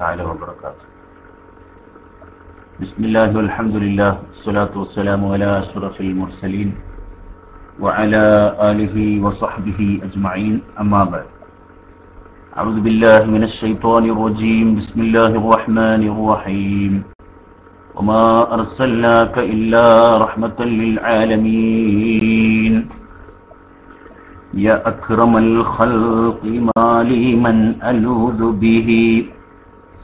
تعالى وبركاته. بسم الله والحمد لله والصلاة والسلام على أشرف المرسلين وعلى آله وصحبه أجمعين أما بعد. أعوذ بالله من الشيطان الرجيم. بسم الله الرحمن الرحيم. وما أرسلناك إلا رحمة للعالمين. يا أكرم الخلق ما لي من ألوذ به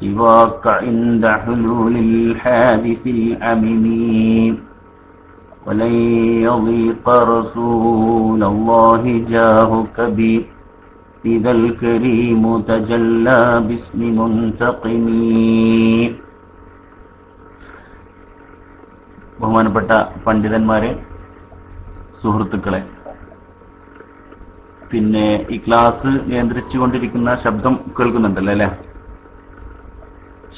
سواك عند حلول الحادث الأمين. ولن يضيق رسول الله جاهك بي إذا الكريم تجلى باسم منتقمي. ബഹുമാനപ്പെട്ട പണ്ഡിതന്മാരെ, സുഹൃത്തുക്കളെ, പിന്നെ ഈ ക്ലാസ് നിയന്ത്രിച്ചു കൊണ്ടിരിക്കുന്ന ശബ്ദം കേൾക്കുന്നുണ്ടല്ലോ അല്ലെ?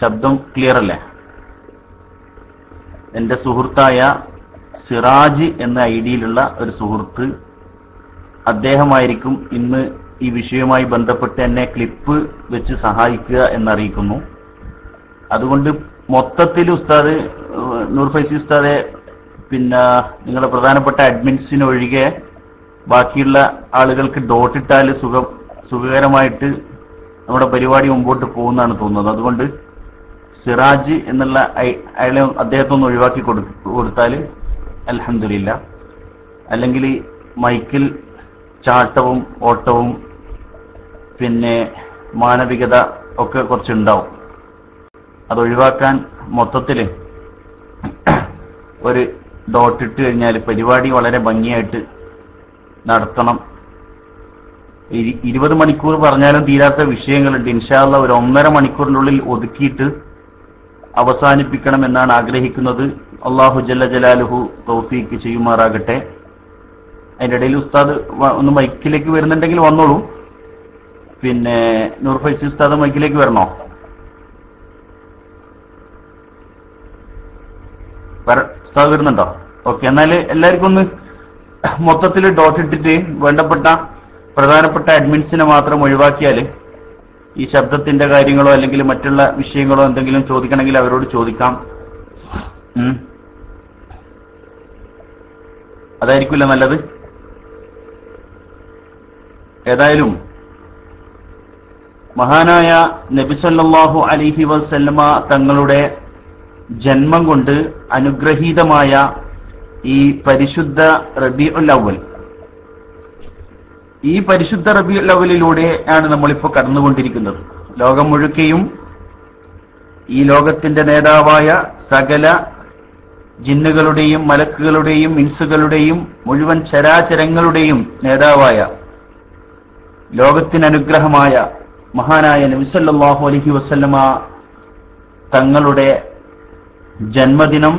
ശബ്ദം ക്ലിയർ അല്ലേ? എന്റെ സുഹൃത്തായ സിറാജ് എന്ന ഐഡിയിലുള്ള ഒരു സുഹൃത്ത്, അദ്ദേഹമായിരിക്കും ഇന്ന് ഈ വിഷയവുമായി ബന്ധപ്പെട്ട് എന്നെ ക്ലിപ്പ് വെച്ച് സഹായിക്കുക എന്നറിയിക്കുന്നു. അതുകൊണ്ട് മൊത്തത്തിൽ ഉസ്താദ് നൂർ ഫൈസി ഉസ്താദെ, പിന്നെ നിങ്ങളുടെ പ്രധാനപ്പെട്ട അഡ്മിൻസിനൊഴികെ ബാക്കിയുള്ള ആളുകൾക്ക് ഡോട്ടിട്ടാൽ സുഖകരമായിട്ട് നമ്മുടെ പരിപാടി മുമ്പോട്ട് പോകുന്നതാണ് തോന്നുന്നത്. അതുകൊണ്ട് സിറാജ് എന്നുള്ള അയാളെ അദ്ദേഹത്തെ ഒന്ന് ഒഴിവാക്കി കൊടുത്താൽ അൽഹംദുലില്ലാ. അല്ലെങ്കിൽ മൈക്കിൽ ചാട്ടവും ഓട്ടവും പിന്നെ മാനവികത ഒക്കെ കുറച്ചുണ്ടാവും. അതൊഴിവാക്കാൻ മൊത്തത്തിൽ ഒരു ഡോട്ടിട്ട് കഴിഞ്ഞാൽ പരിപാടി വളരെ ഭംഗിയായിട്ട് നടത്തണം. 20 മണിക്കൂർ പറഞ്ഞാലും തീരാത്ത വിഷയങ്ങളുണ്ട്. ഇൻഷാ അല്ലാഹ് ഒരു 1.5 മണിക്കൂറിനുള്ളിൽ ഒതുക്കിയിട്ട് അവസാനിപ്പിക്കണം എന്നാണ് ആഗ്രഹിക്കുന്നത്. അല്ലാഹു ജല്ല ജലാലുഹു തൗഫീക്ക് ചെയ്യുമാറാകട്ടെ. അതിന്റെ ഇടയിൽ ഉസ്താദ് ഒന്ന് മൈക്കിലേക്ക് വരുന്നുണ്ടെങ്കിൽ വന്നോളൂ. പിന്നെ നൂർ ഫൈസി ഉസ്താദ് മൈക്കിലേക്ക് വരണോ? ഉസ്താദ് വരുന്നുണ്ടോ? ഓക്കെ, എന്നാൽ എല്ലാവർക്കും ഒന്ന് മൊത്തത്തിൽ ഡോട്ട് ഇട്ടിട്ട് വേണ്ടപ്പെട്ട പ്രധാനപ്പെട്ട അഡ്മിൻസിനെ മാത്രം ഒഴിവാക്കിയാൽ ഈ ശബ്ദത്തിന്റെ കാര്യങ്ങളോ അല്ലെങ്കിൽ മറ്റുള്ള വിഷയങ്ങളോ എന്തെങ്കിലും ചോദിക്കണമെങ്കിൽ അവരോട് ചോദിക്കാം. അതായിരിക്കില്ല നല്ലത്. ഏതായാലും മഹാനായ നബി സല്ലല്ലാഹു അലൈഹി വസല്ലമ തങ്ങളുടെ ജന്മം കൊണ്ട് അനുഗ്രഹീതമായ ഈ പരിശുദ്ധ റബീഉൽ അവ്വൽ, ഈ പരിശുദ്ധ റബീഉൽ അവ്വലിലൂടെയാണ് നമ്മളിപ്പോൾ കടന്നുകൊണ്ടിരിക്കുന്നത്. ലോകം മുഴുക്കെയും ഈ ലോകത്തിന്റെ നേതാവായ സകല ജിന്നുകളുടെയും മലക്കുകളുടെയും ഇൻസുകളുടെയും മുഴുവൻ ചരാചരങ്ങളുടെയും നേതാവായ ലോകത്തിന് അനുഗ്രഹമായ മഹാനായ നബി സല്ലല്ലാഹു അലൈഹി വസല്ലമ തങ്ങളുടെ ജന്മദിനം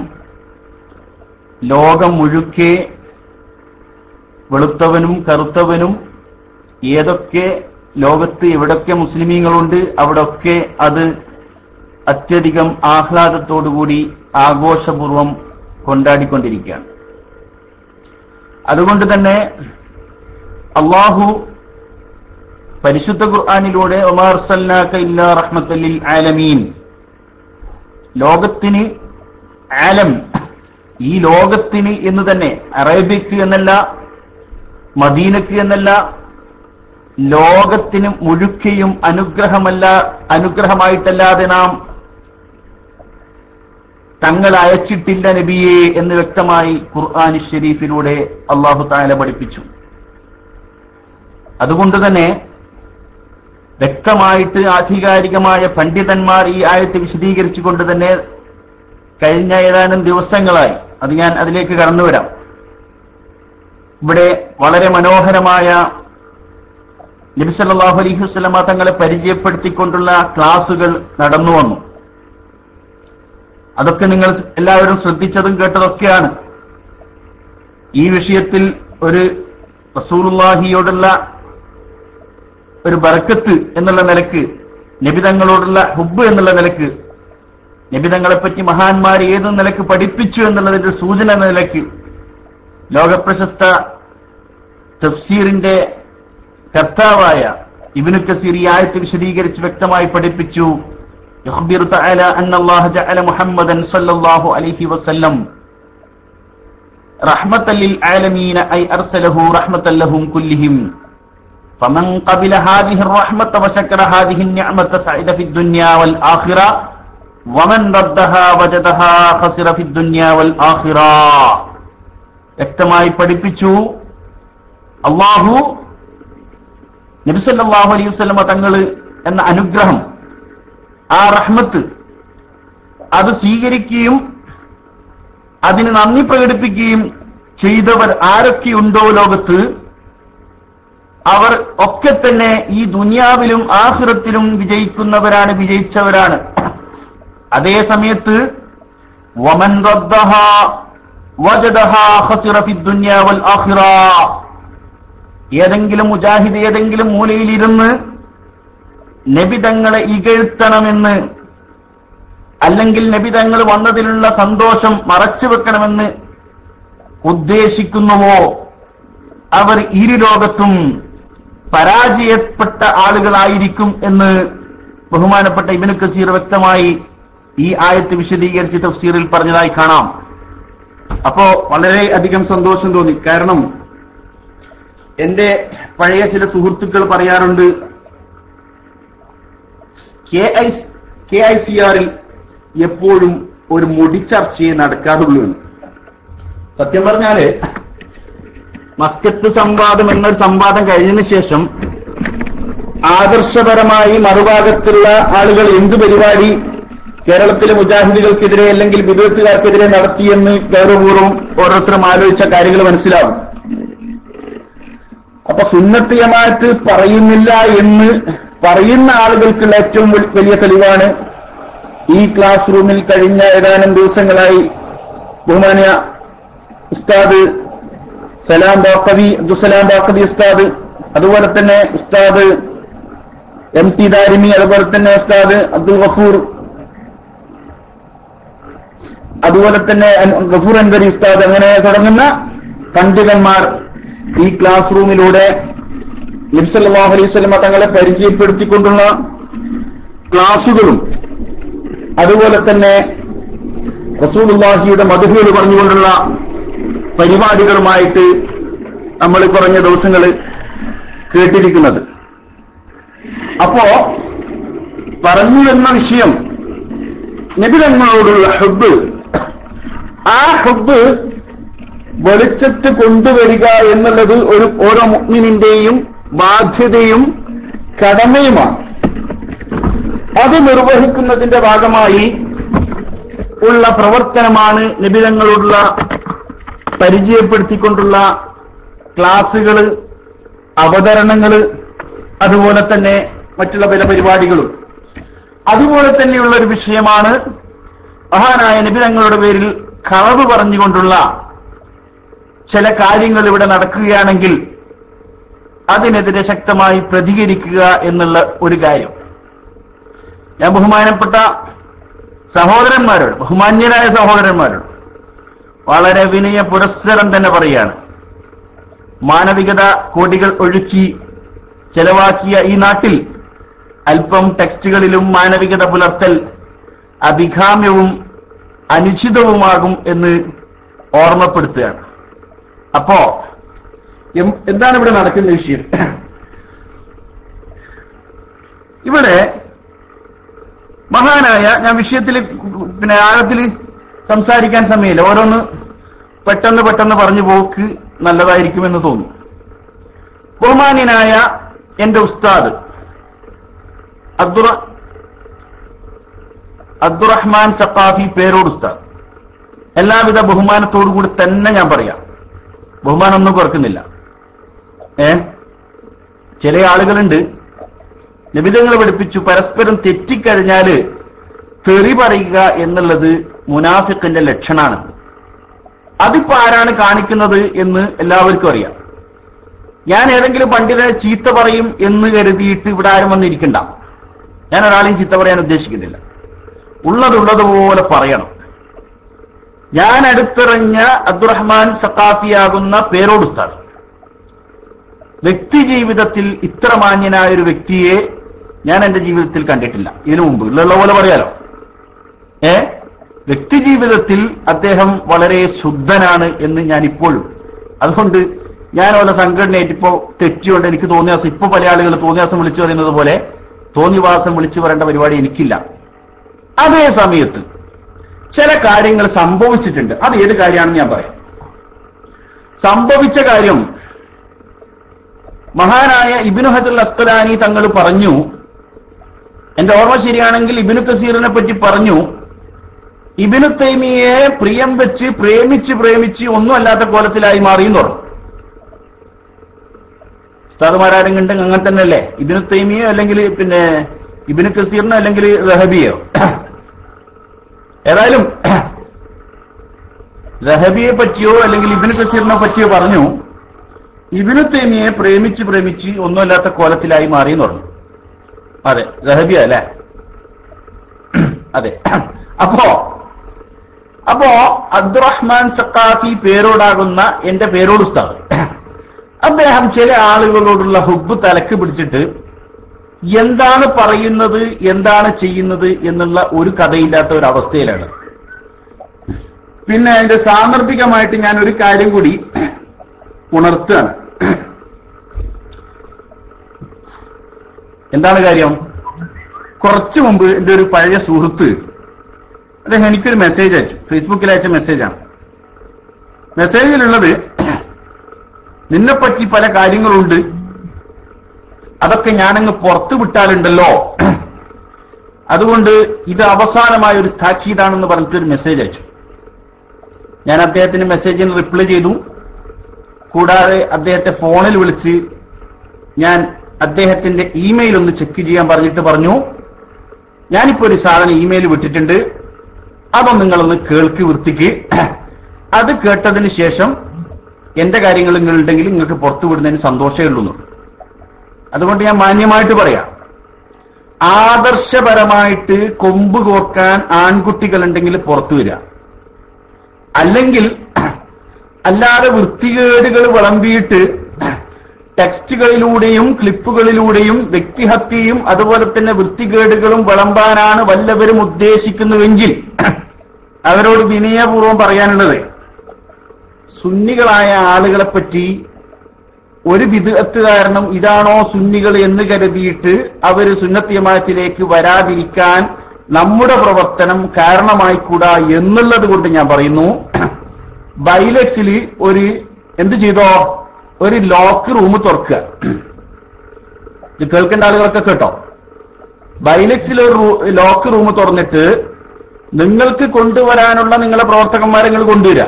ലോകം മുഴുക്കെ വെളുത്തവനും കറുത്തവനും ഏതൊക്കെ ലോകത്ത് എവിടൊക്കെ മുസ്ലിമീങ്ങളുണ്ട് അവിടൊക്കെ അത് അത്യധികം ആഹ്ലാദത്തോടുകൂടി ആഘോഷപൂർവം കൊണ്ടാടിക്കൊണ്ടിരിക്കുകയാണ്. അതുകൊണ്ട് തന്നെ അല്ലാഹു പരിശുദ്ധ ഖുർആനിലൂടെ വമാ അർസൽനാക ഇല്ലാ റഹ്മത്തൽ ലിൽ ആലമീൻ, ലോകത്തിന് ആലം, ഈ ലോകത്തിന് എന്ന് തന്നെ, അറേബ്യക്ക് എന്നല്ല, മദീനക്ക് എന്നല്ല, ലോകത്തിന് മുഴുക്കെയും അനുഗ്രഹമായിട്ടല്ലാതെ നാം തങ്ങൾ അയച്ചിട്ടില്ല നബിയെ എന്ന് വ്യക്തമായി ഖുർആൻ ഷരീഫിലൂടെ അല്ലാഹു തആല പഠിപ്പിച്ചു. അതുകൊണ്ട് തന്നെ വ്യക്തമായിട്ട് ആധികാരികമായ പണ്ഡിതന്മാർ ഈ ആയത്ത് വിശദീകരിച്ചുകൊണ്ട് തന്നെ കഴിഞ്ഞ ഏതാനും ദിവസങ്ങളായി, അത് ഞാൻ അതിലേക്ക് കടന്നു വരാം, ഇവിടെ വളരെ മനോഹരമായ നബി സല്ലല്ലാഹു അലൈഹി വസല്ലമ തങ്ങളെ പരിചയപ്പെടുത്തിക്കൊണ്ടുള്ള ക്ലാസുകൾ നടന്നു വന്നു. അതൊക്കെ നിങ്ങൾ എല്ലാവരും ശ്രദ്ധിച്ചതും കേട്ടതൊക്കെയാണ്. ഈ വിഷയത്തിൽ ഒരു റസൂലുള്ളാഹിയോടുള്ള ഒരു ബറക്കത്ത് എന്നുള്ള നിലക്ക്, നബിതങ്ങളോടുള്ള ഹുബ്ബ് എന്നുള്ള നിലക്ക്, നബിതങ്ങളെപ്പറ്റി മഹാന്മാർ ഏത് നിലക്ക് പഠിപ്പിച്ചു എന്നുള്ളതിന്റെ സൂചന എന്ന നിലക്ക് ലോകപ്രശസ്ത തഫ്സീറിന്റെ കർത്താവായ ഇബ്നു കസീർ ഈ ആയത്ത് വിശദീകരിച്ച് വ്യക്തമായി പഠിപ്പിച്ചു. يخبر تعالى أن الله جعل محمدا صلى الله عليه وسلم رحمة للعالمين أي أرسله رحمة لهم كلهم فمن قبل هذه الرحمة وشكر هذه النعمة سعد في الدنيا والآخرة ومن ردها وجدها خسر في الدنيا والآخرة. വ്യക്തമായി പഠിപ്പിച്ചു അല്ലാഹു നബി സല്ലല്ലാഹു അലൈഹി വസല്ലം തങ്ങൾ എന്ന അനുഗ്രഹം, ആ റഹ്മത്ത് അത് സ്വീകരിക്കുകയും അതിന് നന്ദി പ്രകടിപ്പിക്കുകയും ചെയ്തവർ ആരൊക്കെയുണ്ടോ ലോകത്ത്, അവർ ഒക്കെ തന്നെ ഈ ദുനിയാവിലും ആഖിറത്തിലും വിജയിക്കുന്നവരാണ്, വിജയിച്ചവരാണ്. അതേ സമയത്ത് വമൻ റദ്ദഹാ വജദഹാ ഖസിറ ഫിദ് ദുനിയാ വൽ ആഖിറ, ഏതെങ്കിലും മുജാഹിദ് ഏതെങ്കിലും മൂലയിലിരുന്ന് നബിതങ്ങളെ ഇകഴ്ത്തണമെന്ന് അല്ലെങ്കിൽ നബിതങ്ങൾ വന്നതിലുള്ള സന്തോഷം മറച്ചു വെക്കണമെന്ന് ഉദ്ദേശിക്കുന്നുവോ അവർ ഇരു ലോകത്തും പരാജയപ്പെട്ട ആളുകളായിരിക്കും എന്ന് ബഹുമാനപ്പെട്ട ഇബ്നു കസീർ വ്യക്തമായി ഈ ആയത്ത് വിശദീകരിച്ച് തഫ്സീറിൽ പറഞ്ഞതായി കാണാം. അപ്പോ വളരെ അധികം സന്തോഷം തോന്നി. കാരണം എന്റെ പഴയ ചില സുഹൃത്തുക്കൾ പറയാറുണ്ട്, KICR എപ്പോഴും ഒരു മുടി ചർച്ചയെ നടക്കാറുള്ളൂ. സത്യം പറഞ്ഞാല് മസ്കത്ത് സംവാദം എന്നൊരു സംവാദം കഴിഞ്ഞതിന് ശേഷം ആദർശപരമായി മറുഭാഗത്തുള്ള ആളുകൾ എന്ത് പരിപാടി കേരളത്തിലെ മുജാഹിദുകൾക്കെതിരെ അല്ലെങ്കിൽ ബിദ്അത്തുകാർക്കെതിരെ നടത്തിയെന്ന് ഗൗരവപൂർവ്വം ഓരോരുത്തരും ആലോചിച്ച കാര്യങ്ങൾ മനസ്സിലാവും. അപ്പൊ സുന്നത്ത് ജമാഅത്ത് പറയുന്നില്ല എന്ന് പറയുന്ന ആളുകൾക്കുള്ള ഏറ്റവും വലിയ തെളിവാണ് ഈ ക്ലാസ് റൂമിൽ കഴിഞ്ഞ ഏതാനും ദിവസങ്ങളായി ബഹുമാന്യ ഉസ്താദ് അബ്ദുസലാം ബാക്കവി ഉസ്താദ്, അതുപോലെ തന്നെ ഉസ്താദ് MT ദാരിമി, അതുപോലെ തന്നെ ഉസ്താദ് അബ്ദുൽ ഗഫൂർ, അതുപോലെ തന്നെ ഗഫൂർ അൻവരി ഉസ്താദ്, അങ്ങനെ തുടങ്ങുന്ന പണ്ഡിതന്മാർ ഈ ക്ലാസ് റൂമിലൂടെ നബി സല്ലല്ലാഹു അലൈഹി വസല്ലം തങ്ങളെ പരിചയപ്പെടുത്തിക്കൊണ്ടുള്ള ക്ലാസുകളും അതുപോലെ തന്നെ റസൂലുള്ളാഹിയുടെ മദ്ഹുകൾ പറഞ്ഞുകൊണ്ടുള്ള പരിപാടികളുമായിട്ട് നമ്മൾ കുറഞ്ഞ ദിവസങ്ങൾ കേട്ടിരിക്കുന്നത്. അപ്പോ പറഞ്ഞു എന്ന വിഷയം നബി തങ്ങളോടുള്ള ഹുബ്ബ്, ആ ഹുബ്ബ് വെളിച്ചത്ത് കൊണ്ടുവരിക എന്നുള്ളത് ഓരോ മുഅ്മിനിന്റെയും ബാധ്യതയും കടമയുമാണ്. അത് നിർവഹിക്കുന്നതിന്റെ ഭാഗമായി ഉള്ള പ്രവർത്തനമാണ് നബി തങ്ങളോടുള്ള പരിചയപ്പെടുത്തിക്കൊണ്ടുള്ള ക്ലാസുകൾ, അവതരണങ്ങൾ, അതുപോലെ തന്നെ മറ്റുള്ള പല പരിപാടികളും. അതുപോലെ തന്നെയുള്ള ഒരു വിഷയമാണ് മഹാനായ നബി തങ്ങളുടെ പേരിൽ കളവ് പറഞ്ഞുകൊണ്ടുള്ള ചില കാര്യങ്ങൾ ഇവിടെ നടക്കുകയാണെങ്കിൽ അതിനെതിരെ ശക്തമായി പ്രതികരിക്കുക എന്നുള്ള ഒരു കാര്യം. ഞാൻ ബഹുമാനപ്പെട്ട സഹോദരന്മാരോട്, ബഹുമാന്യരായ സഹോദരന്മാരോട് വളരെ വിനയ പുരസ്സരം തന്നെ പറയാണ്, മാനവികത കോടികൾ ഒഴുക്കി ചെലവാക്കിയ ഈ നാട്ടിൽ അല്പം ടെക്സ്റ്റുകളിലും മാനവികത പുലർത്തൽ അഭികാമ്യവും അനുചിതവുമാകും എന്ന് ഓർമ്മപ്പെടുത്തുകയാണ്. അപ്പോ എന്താണ് ഇവിടെ നടക്കുന്ന വിഷയം? ഇവിടെ മഹാനായ, ഞാൻ വിഷയത്തിൽ ആഴത്തിൽ സംസാരിക്കാൻ സമയമില്ല, ഓരോന്ന് പെട്ടെന്ന് പറഞ്ഞു പോക്ക് നല്ലതായിരിക്കുമെന്ന് തോന്നുന്നു. ബഹുമാന്യനായ എന്റെ ഉസ്താദ് അബ്ദുറഹ്മാൻ സഖാഫി പേരോട് ഉസ്താദ്, എല്ലാവിധ ബഹുമാനത്തോടുകൂടി തന്നെ ഞാൻ പറയാം, ബഹുമാനമൊന്നും കുറക്കുന്നില്ല. ചില ആളുകളുണ്ട്, നബിതങ്ങൾ പഠിപ്പിച്ചു പരസ്പരം തെറ്റിക്കഴിഞ്ഞാല് തെറി പറയുക എന്നുള്ളത് മുനാഫിഖിന്റെ ലക്ഷണാണ്. അതിപ്പോ ആരാണ് കാണിക്കുന്നത് എന്ന് എല്ലാവർക്കും അറിയാം. ഞാൻ ഏതെങ്കിലും പണ്ഡിതനെ ചീത്ത പറയും എന്ന് കരുതിയിട്ട് ഇവിടെ ആരും വന്നിരിക്കണ്ട. ഞാൻ ഒരാളെയും ചീത്ത പറയാൻ ഉദ്ദേശിക്കുന്നില്ല. ഉള്ളതുള്ളതുപോലെ പറയണം. ഞാൻ അടുത്തിറങ്ങിയ അബ്ദുറഹ്മാൻ സഖാഫിയാകുന്ന പേരോട് ഉസ്താദ് വ്യക്തി ജീവിതത്തിൽ ഇത്ര മാന്യനായ ഒരു വ്യക്തിയെ ഞാൻ എന്റെ ജീവിതത്തിൽ കണ്ടിട്ടില്ല. ഇതിനു മുമ്പ് ഉള്ള പോലെ പറയാലോ. വ്യക്തി ജീവിതത്തിൽ അദ്ദേഹം വളരെ ശുദ്ധനാണ് എന്ന് ഞാൻ ഇപ്പോഴും. അതുകൊണ്ട് ഞാൻ ഓരോ സംഘടനയായിട്ട് ഇപ്പോ തെറ്റുകൊണ്ട് എനിക്ക് തോന്നിയാസം, ഇപ്പൊ പല ആളുകൾ തോന്നിയാസം വിളിച്ചു പറയുന്നത് പോലെ തോന്നിവാസം വിളിച്ചു പറയേണ്ട പരിപാടി എനിക്കില്ല. അതേ സമയത്ത് ചില കാര്യങ്ങൾ സംഭവിച്ചിട്ടുണ്ട്. അത് ഏത് കാര്യമാണെന്ന് ഞാൻ പറയാം. സംഭവിച്ച കാര്യം മഹാനായ ഇബ്നു ഹജർ അസ്ഖലാനി തങ്ങൾ പറഞ്ഞു, എന്റെ ഓർമ്മ ശരിയാണെങ്കിൽ ഇബ്നു കസീറിനെ പറ്റി പറഞ്ഞു, ഇബ്നു തൈമിയെ പ്രിയം വെച്ച് പ്രേമിച്ച് ഒന്നുമല്ലാത്ത കോലത്തിലായി മാറിയെന്ന് പറഞ്ഞു. ഉസ്താദുമാരാരെങ്കിലും ഉണ്ടെങ്കിൽ അങ്ങനെ തന്നെയല്ലേ? ഇബ്നു തൈമിയോ അല്ലെങ്കിൽ പിന്നെ ഇബ്നു കസീറിനോ അല്ലെങ്കിൽ റഹബിയോ, ഏതായാലും റഹബിയെ പറ്റിയോ അല്ലെങ്കിൽ ഇബ്നു കസീറിനെ പറ്റിയോ പറഞ്ഞു, ഇബ്നു തൈമിയെ പ്രേമിച്ച് ഒന്നുമല്ലാത്ത കോലത്തിലായി മാറിയെന്ന് പറഞ്ഞു. അതെ, റഹബിയ അല്ലേ? അതെ. അപ്പോ അബ്ദുറഹ്മാൻ സഖാഫി പേരോടാകുന്ന എന്റെ പേരോട് ഉസ്താദ്, അദ്ദേഹം ചില ആളുകളോടുള്ള ഹുബ്ബ് തലക്ക് പിടിച്ചിട്ട് എന്താണ് പറയുന്നത് എന്താണ് ചെയ്യുന്നത് എന്നുള്ള ഒരു കഥയില്ലാത്ത ഒരു അവസ്ഥയിലാണ്. പിന്നെ അതിന്റെ സാന്ദർഭികമായിട്ട് ഞാൻ ഒരു കാര്യം കൂടി ഉണർത്തുകയാണ്. എന്താണ് കാര്യം? കുറച്ചു മുമ്പ് എന്റെ ഒരു പഴയ സുഹൃത്ത് അദ്ദേഹം എനിക്കൊരു മെസ്സേജ് അയച്ചു. ഫേസ്ബുക്കിൽ അയച്ച മെസ്സേജാണ്. മെസ്സേജിലുള്ളത്, നിന്നെപ്പറ്റി പല കാര്യങ്ങളുണ്ട്, അതൊക്കെ ഞാനങ്ങ് പുറത്തു വിട്ടാലുണ്ടല്ലോ, അതുകൊണ്ട് ഇത് അവസാനമായ ഒരു താക്കീതാണെന്ന് പറഞ്ഞിട്ടൊരു മെസ്സേജ് അയച്ചു. ഞാൻ അദ്ദേഹത്തിന് മെസ്സേജിന് റിപ്ലൈ ചെയ്തു. കൂടാതെ അദ്ദേഹത്തെ ഫോണിൽ വിളിച്ച് ഞാൻ അദ്ദേഹത്തിന്റെ ഇമെയിൽ ഒന്ന് ചെക്ക് ചെയ്യാൻ പറഞ്ഞിട്ട് പറഞ്ഞു, ഞാനിപ്പോ ഒരു സാധനം ഇമെയിൽ വിട്ടിട്ടുണ്ട്, അതൊന്നും നിങ്ങളൊന്ന് കേൾക്ക് വൃത്തിക്ക്. അത് കേട്ടതിന് ശേഷം എന്റെ കാര്യങ്ങൾ നിങ്ങളുണ്ടെങ്കിൽ നിങ്ങൾക്ക് പുറത്തു വിടുന്നതിന് സന്തോഷമേ ഉള്ളൂ. അതുകൊണ്ട് ഞാൻ മാന്യമായിട്ട് പറയാം, ആദർശപരമായിട്ട് കൊമ്പ് കോർക്കാൻ ആൺകുട്ടികളുണ്ടെങ്കിൽ പുറത്തു വരിക, അല്ലെങ്കിൽ അല്ലാതെ വൃത്തികേടുകൾ വിളമ്പിയിട്ട് ടെക്സ്റ്റുകളിലൂടെയും ക്ലിപ്പുകളിലൂടെയും വ്യക്തിഹത്യയും അതുപോലെ തന്നെ വൃത്തികേടുകളും വിളമ്പാനാണ് വല്ലവരും ഉദ്ദേശിക്കുന്നുവെങ്കിൽ അവരോട് വിനയപൂർവ്വം പറയാനുള്ളത്, സുന്നികളായ ആളുകളെപ്പറ്റി ഒരു ബിദ്അത്ത് കാരണം ഇതാണോ സുന്നികൾ എന്ന് കരുതിയിട്ട് അവര് സുന്നത്ത് ജമാഅത്തിലേക്ക് വരാതിരിക്കാൻ നമ്മുടെ പ്രവർത്തനം കാരണമായിക്കൂടാ എന്നുള്ളത് കൊണ്ട് ഞാൻ പറയുന്നു, ബൈലക്സിൽ എന്ത് ചെയ്തോ, ഒരു ലോക്ക് റൂം തുറക്കുക. ഇത് കേൾക്കേണ്ട ആളുകളൊക്കെ കേട്ടോ. ബൈലക്സിൽ ഒരു ലോക്ക് റൂം തുറന്നിട്ട് നിങ്ങൾക്ക് കൊണ്ടുവരാനുള്ള നിങ്ങളെ പ്രവർത്തകന്മാരെ നിങ്ങൾ കൊണ്ടുവരിക.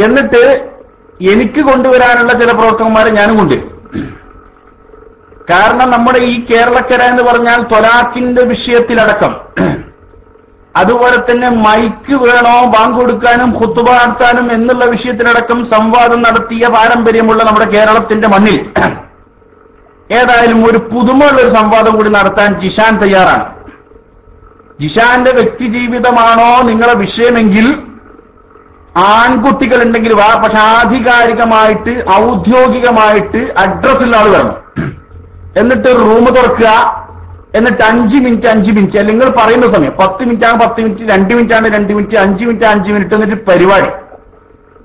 എന്നിട്ട് എനിക്ക് കൊണ്ടുവരാനുള്ള ചില പ്രവർത്തകന്മാരെ ഞാനും കൊണ്ടുവരും. കാരണം നമ്മുടെ ഈ കേരളക്കര എന്ന് പറഞ്ഞാൽ ത്വലാഖിന്റെ വിഷയത്തിലടക്കം, അതുപോലെ തന്നെ മൈക്ക് വേണോ ബാങ്ക് കൊടുക്കാനും ഖുത്ബ നടത്താനും എന്നുള്ള വിഷയത്തിലടക്കം സംവാദം നടത്തിയ പാരമ്പര്യമുള്ള നമ്മുടെ കേരളത്തിന്റെ മണ്ണിൽ ഏതായാലും ഒരു പുതുമയുള്ള ഒരു സംവാദം കൂടി നടത്താൻ ജിഷാൻ തയ്യാറാണ്. ജിഷാന്റെ വ്യക്തി ജീവിതമാണോ നിങ്ങളെ വിഷയമെങ്കിൽ ആൺകുട്ടികൾ ഉണ്ടെങ്കിൽ വാ, പക്ഷെ ആധികാരികമായിട്ട് ഔദ്യോഗികമായിട്ട് അഡ്രസ്സുള്ള ആൾ വരണം. എന്നിട്ട് ഒരു റൂം തുറക്കുക, എന്നിട്ട് 5 മിനിറ്റ് അല്ലെങ്കിൽ നിങ്ങൾ പറയുന്ന സമയം 10 മിനിറ്റ് ആണ് 10 മിനിറ്റ്, 2 മിനിറ്റ് ആണ് 2 മിനിറ്റ്, 5 മിനിറ്റ് 5 മിനിറ്റ്, എന്നിട്ട് പരിപാടി.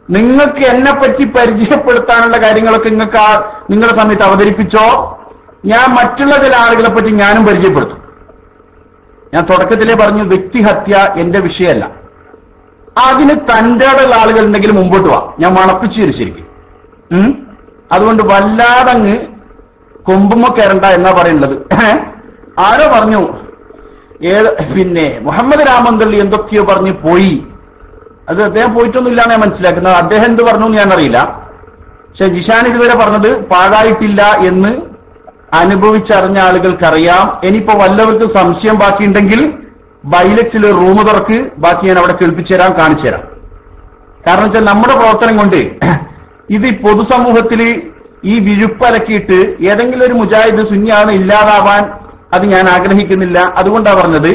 നിങ്ങൾക്ക് എന്നെപ്പറ്റി പരിചയപ്പെടുത്താനുള്ള കാര്യങ്ങളൊക്കെ നിങ്ങളുടെ സമയത്ത് അവതരിപ്പിച്ചോ. ഞാൻ മറ്റുള്ള ചില ആളുകളെ പറ്റി ഞാനും പരിചയപ്പെടുത്തും. ഞാൻ തുടക്കത്തിലേ പറഞ്ഞു, വ്യക്തിഹത്യ എന്റെ വിഷയമല്ല. അതിന് തന്റെ ഉള്ള ആളുകൾ ഉണ്ടെങ്കിൽ മുമ്പോട്ട് വാ, ഞാൻ മണപ്പിച്ചു തരും ശരിക്കും. അതുകൊണ്ട് വല്ലാതങ്ങ് കൊമ്പുമ്മ കയറണ്ട എന്നാ പറയുന്നത്. ആരോ പറഞ്ഞു, പിന്നെ മുഹമ്മദ് രാമന്തള്ളി എന്തൊക്കെയോ പറഞ്ഞു പോയി. അത് അദ്ദേഹം പോയിട്ടൊന്നുമില്ല ഞാൻ മനസ്സിലാക്കുന്നത്. അദ്ദേഹം എന്ത് പറഞ്ഞു എന്ന് ഞാനറിയില്ല. പക്ഷെ ജിഷാൻ ഇതുവരെ പറഞ്ഞത് പാഴായിട്ടില്ല എന്ന് അനുഭവിച്ചറിഞ്ഞ ആളുകൾക്കറിയാം. ഇനിയിപ്പോ വല്ലവർക്കും സംശയം ബാക്കിയുണ്ടെങ്കിൽ ബൈലക്സിൽ ഒരു റൂം തുറക്ക്, ബാക്കി ഞാൻ അവിടെ കേൾപ്പിച്ചു തരാം, കാണിച്ചു തരാം. കാരണം വെച്ചാൽ നമ്മുടെ പ്രവർത്തനം കൊണ്ട് ഇത് പൊതുസമൂഹത്തിൽ ഈ വിഴുപ്പലക്കിയിട്ട് ഏതെങ്കിലും ഒരു മുജാഹിദ് സുന്നിയാണ് ഇല്ലാതാവാൻ അത് ഞാൻ ആഗ്രഹിക്കുന്നില്ല. അതുകൊണ്ടാണ് പറഞ്ഞത്,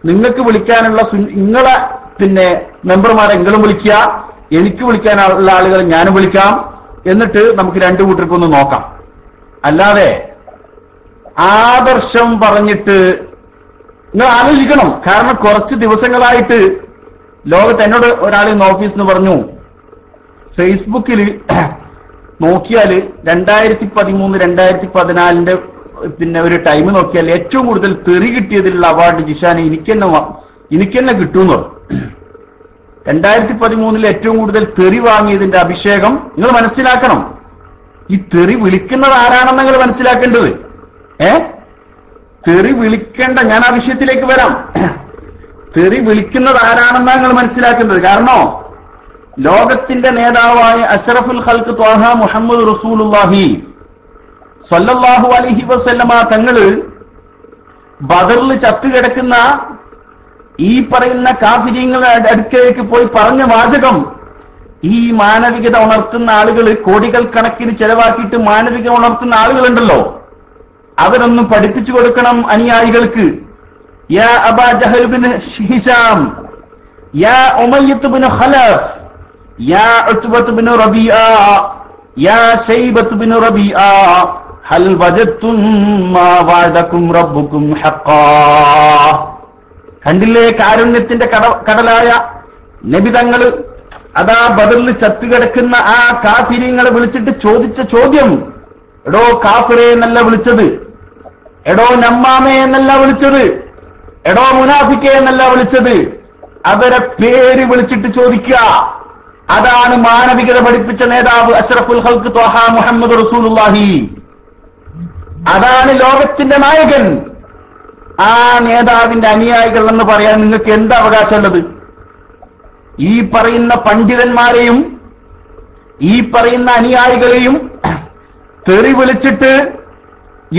നിങ്ങൾക്ക് വിളിക്കാനുള്ള നിങ്ങളെ പിന്നെ മെമ്പർമാരെ എങ്കിലും വിളിക്കുക, എനിക്ക് വിളിക്കാനുള്ള ആളുകളെ ഞാനും വിളിക്കാം, എന്നിട്ട് നമുക്ക് രണ്ടു കൂട്ടർക്കൊന്ന് നോക്കാം. അല്ലാതെ ആദർശം പറഞ്ഞിട്ട് നിങ്ങൾ ആലോചിക്കണം. കാരണം കുറച്ച് ദിവസങ്ങളായിട്ട് ലോകത്ത് എന്നോട് ഒരാൾ ഇന്ന് ഓഫീസിൽ നിന്ന് പറഞ്ഞു, ഫേസ്ബുക്കിൽ നോക്കിയാൽ 2013-2014 പിന്നെ ഒരു ടൈം നോക്കിയാൽ ഏറ്റവും കൂടുതൽ തെറി കിട്ടിയതിലുള്ള അവാർഡ് ജിഷാന് എനിക്ക് തന്നെ കിട്ടുമെന്ന് പറഞ്ഞു. 2013 ഏറ്റവും കൂടുതൽ തെറി വാങ്ങിയതിന്റെ അഭിഷേകം നിങ്ങൾ മനസ്സിലാക്കണം. ഈ തെറി വിളിക്കുന്നത് ആരാണെന്ന് നിങ്ങൾ മനസ്സിലാക്കേണ്ടത്. തെറി വിളിക്കേണ്ട, ഞാൻ ആ വിഷയത്തിലേക്ക് വരാം. തെറി വിളിക്കുന്നത് ആരാണെന്നാണ് നിങ്ങൾ മനസ്സിലാക്കേണ്ടത്. കാരണം ലോകത്തിന്റെ നേതാവായ അഷ്റഫുൽ ഖൽഖ് ത്വാഹ മുഹമ്മദ് റസൂലുള്ളാഹി സ്വല്ലല്ലാഹു അലൈഹി വസല്ലമ തങ്ങള് ബദറിൽ ചത്തുകിടക്കുന്ന ഈ പറയുന്ന കാഫിരീങ്ങളുടെ അടുക്കലേക്ക് പോയി പറഞ്ഞ വാചകം, ഈ മാനവികത ഉണർത്തുന്ന ആളുകൾ കോടികൾ കണക്കിന് ചെലവാക്കിയിട്ട് മാനവിക ഉണർത്തുന്ന ആളുകളുണ്ടല്ലോ, അവരൊന്നും പഠിപ്പിച്ചു കൊടുക്കണം അനുയായികൾക്ക്. യാ അബാ ജഹൽ ബിൻ ഹിശാം, യാ ഉമയ്യത്ത് ബിൻ ഖലഫ്, യാ ഉത്ബത്ത് ബിൻ റബീഅ, യാ ശൈബത്ത് ബിൻ റബീഅ, ഹൽ വജത്തും മാ വഅദകും റബ്ബുകും ഹഖാ. കണ്ടില്ലേ കാരുണ്യത്തിന്റെ കടലായ നബിതങ്ങൾ അതാ ബദറിൽ ചത്തുകിടക്കുന്ന ആ കാഫിരീങ്ങളെ വിളിച്ചിട്ട് ചോദിച്ച ചോദ്യം, എടോ കാഫിറെ എന്നല്ല വിളിച്ചത്, എടോ നമ്മാമേ എന്നല്ല വിളിച്ചത്, എടോ മുനാഫിക്കെ എന്നല്ല വിളിച്ചത്, അവരെ പേര് വിളിച്ചിട്ട് ചോദിക്കുക. അതാണ് മാനവികത പഠിപ്പിച്ച നേതാവ് അഷ്റഫുൽ ഖൽഖ് ത്വാഹ മുഹമ്മദ് റസൂലുള്ളാഹി. അതാണ് ലോകത്തിന്റെ നായകൻ. ആ നേതാവിന്റെ അനുയായികൾ എന്ന് പറയാൻ നിങ്ങൾക്ക് എന്താ അവകാശമുള്ളത്? ഈ പറയുന്ന പണ്ഡിതന്മാരെയും ഈ പറയുന്ന അനുയായികളെയും തെറി വിളിച്ചിട്ട്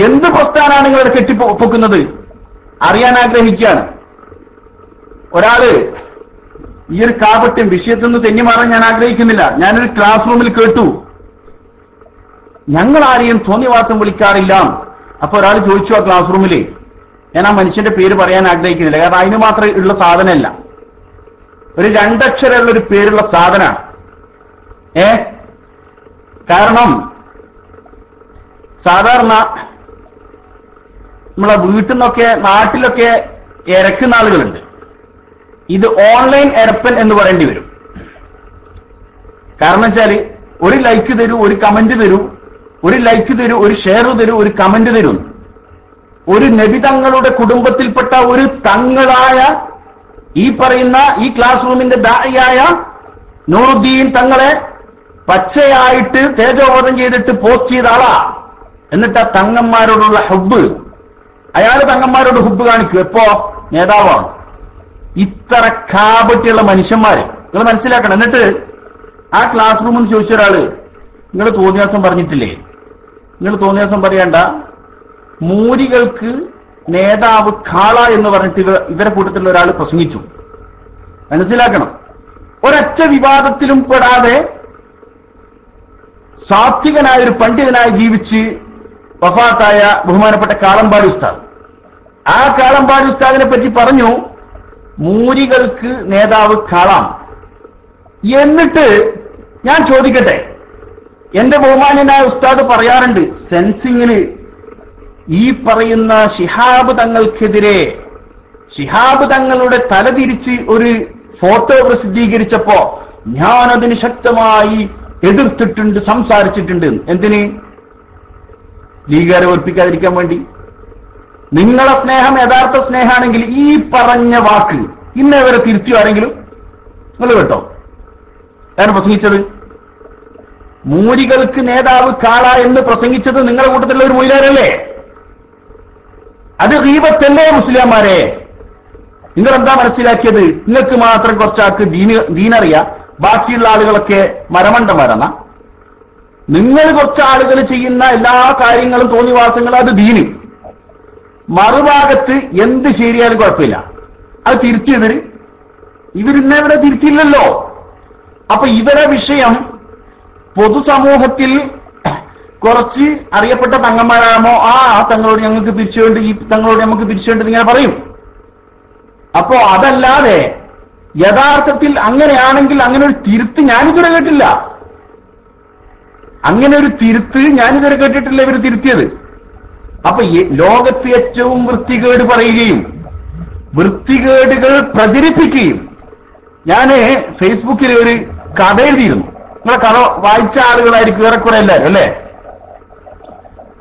എന്ത് പ്രസ്ഥാനാണ് നിങ്ങൾ കെട്ടിപ്പൊക്കുന്നത്? അറിയാൻ ആഗ്രഹിക്കുകയാണ്. ഒരാള് ഈ ഒരു കാപട്യം വിഷയത്തിൽ നിന്ന് തെന്നിമാറാൻ ഞാൻ ആഗ്രഹിക്കുന്നില്ല. ഞാനൊരു ക്ലാസ് റൂമിൽ കേട്ടു, ഞങ്ങൾ ആരെയും തോന്നിവാസം വിളിക്കാറില്ല. അപ്പൊ ഒരാൾ ചോദിച്ചു ആ ക്ലാസ് റൂമില്, ഞാൻ ആ മനുഷ്യന്റെ പേര് പറയാൻ ആഗ്രഹിക്കുന്നില്ല, കാരണം അതിന് മാത്രം ഉള്ള സാധനമല്ല, ഒരു 2 അക്ഷരമുള്ള ഒരു പേരുള്ള സാധനമാണ്. കാരണം സാധാരണ നമ്മളെ വീട്ടിൽ നിന്നൊക്കെ നാട്ടിലൊക്കെ ഇരക്കുന്ന ആളുകളുണ്ട്. ഇത് ഓൺലൈൻ എരപ്പൻ എന്ന് പറയേണ്ടി വരും. കാരണം വെച്ചാല് ഒരു ലൈക്ക് തരൂ, ഒരു കമന്റ് തരൂ, ഒരു ലൈക്ക് തരൂ, ഒരു ഷെയർ തരൂ, ഒരു കമന്റ് തരൂ. ഒരു നബി തങ്ങളുടെ കുടുംബത്തിൽപ്പെട്ട ഒരു തങ്ങളായ ഈ പറയുന്ന ഈ ക്ലാസ് റൂമിന്റെ ദാഇയായ നൂറുദ്ദീൻ തങ്ങളെ പച്ചയായിട്ട് തേജോവധം ചെയ്തിട്ട് പോസ്റ്റ് ചെയ്ത ആളാ. എന്നിട്ട് ആ തങ്ങന്മാരോടുള്ള ഹുബ്ബ്, അയാൾ തങ്ങന്മാരോട് ഹുബ്ബ് കാണിക്കും. എപ്പോ? നേതാവാണ്. ഇത്ര കാപട്ടിയുള്ള മനുഷ്യന്മാര് നിങ്ങൾ മനസ്സിലാക്കണം. എന്നിട്ട് ആ ക്ലാസ് റൂമിൽ ചോദിച്ച ഒരാള്, നിങ്ങൾ തോന്നിയാസം പറഞ്ഞിട്ടില്ലേ? നിങ്ങൾ തോന്നിയാസം പറയണ്ട, മൂരികൾക്ക് നേതാവ് കാള എന്ന് പറഞ്ഞിട്ട് ഇവരെ കൂട്ടത്തിലുള്ള ഒരാൾ പ്രസംഗിച്ചു. മനസ്സിലാക്കണം. ഒരൊറ്റ വിവാദത്തിലും പെടാതെ സാത്വികനായ ഒരു പണ്ഡിതനായി ജീവിച്ച് വഫാത്തായ ബഹുമാനപ്പെട്ട കാളമ്പാടി ഉസ്താദ്, ആ കാളമ്പാടി ഉസ്താദിനെ പറ്റി പറഞ്ഞു, മൂരികൾക്ക് നേതാവ് കാളാം. എന്നിട്ട് ഞാൻ ചോദിക്കട്ടെ, എന്റെ ബഹുമാന്യനായ ഉസ്താദ് പറയാറുണ്ട്, സെൻസിങ്ങില് ഈ പറയുന്ന ശിഹാബ് തങ്ങൾക്കെതിരെ ശിഹാബ് തങ്ങളുടെ തലതിരിച്ച് ഒരു ഫോട്ടോ പ്രസിദ്ധീകരിച്ചപ്പോ ഞാനതിന് ശക്തമായി എതിർത്തിട്ടുണ്ട്, സംസാരിച്ചിട്ടുണ്ട്. എന്തിന്? ലീഗുകാരെ ഓർപ്പിക്കാതിരിക്കാൻ വേണ്ടി. നിങ്ങളെ സ്നേഹം യഥാർത്ഥ സ്നേഹമാണെങ്കിൽ ഈ പറഞ്ഞ വാക്ക് ഇന്നേ വരെ തിരുത്തിയോ ആരെങ്കിലും? നിങ്ങൾ കേട്ടോ? ഞാൻ പ്രസംഗിച്ചത് മൂരികൾക്ക് നേതാവ് കാള എന്ന് പ്രസംഗിച്ചത് നിങ്ങളുടെ കൂട്ടത്തിലുള്ള ഒരു മൊയ്ലാരല്ലേ? അത് ഗീബത്തല്ലേ മുസ്ലിംമാരെ? നിങ്ങൾ എന്താ മനസ്സിലാക്കിയത്? നിങ്ങൾക്ക് മാത്രം കുറച്ചാൾക്ക് ദീനറിയാം, ബാക്കിയുള്ള ആളുകളൊക്കെ മരമണ്ടന്മാരെന്ന. നിങ്ങൾ കുറച്ച് ആളുകൾ ചെയ്യുന്ന എല്ലാ കാര്യങ്ങളും തോന്നിവാസങ്ങളും അത് ദീന്. മറുഭാഗത്ത് എന്ത് ശരിയാലും കുഴപ്പമില്ല, അത് തിരുത്തിയവര് ഇവരിന്നെ ഇവിടെ തിരുത്തിയില്ലല്ലോ. അപ്പൊ ഇവരെ വിഷയം പൊതുസമൂഹത്തിൽ കുറച്ച് അറിയപ്പെട്ട തങ്ങന്മാരാകുമ്പോ ആ തങ്ങളോട് ഞങ്ങൾക്ക് പിരിച്ചുകൊണ്ട് ഈ തങ്ങളോട് നമുക്ക് പിരിച്ചുകൊണ്ട് ഇങ്ങനെ പറയും. അപ്പോ അതല്ലാതെ യഥാർത്ഥത്തിൽ അങ്ങനെയാണെങ്കിൽ അങ്ങനെ ഒരു തിരുത്ത് ഞാനിതുവരെ കേട്ടില്ല. അങ്ങനെ ഒരു തിരുത്ത് ഞാനിതുവരെ കേട്ടിട്ടില്ല ഇവർ തിരുത്തിയത്. അപ്പൊ ലോകത്ത് ഏറ്റവും വൃത്തികേട് പറയുകയും വൃത്തികേടുകൾ പ്രചരിപ്പിക്കുകയും. ഞാന് ഫേസ്ബുക്കിൽ ഒരു കഥ എഴുതിയിരുന്നു. നിങ്ങളെ കഥ വായിച്ച ആളുകളായിരിക്കും ഏറെക്കുറെ എല്ലാവരും അല്ലേ?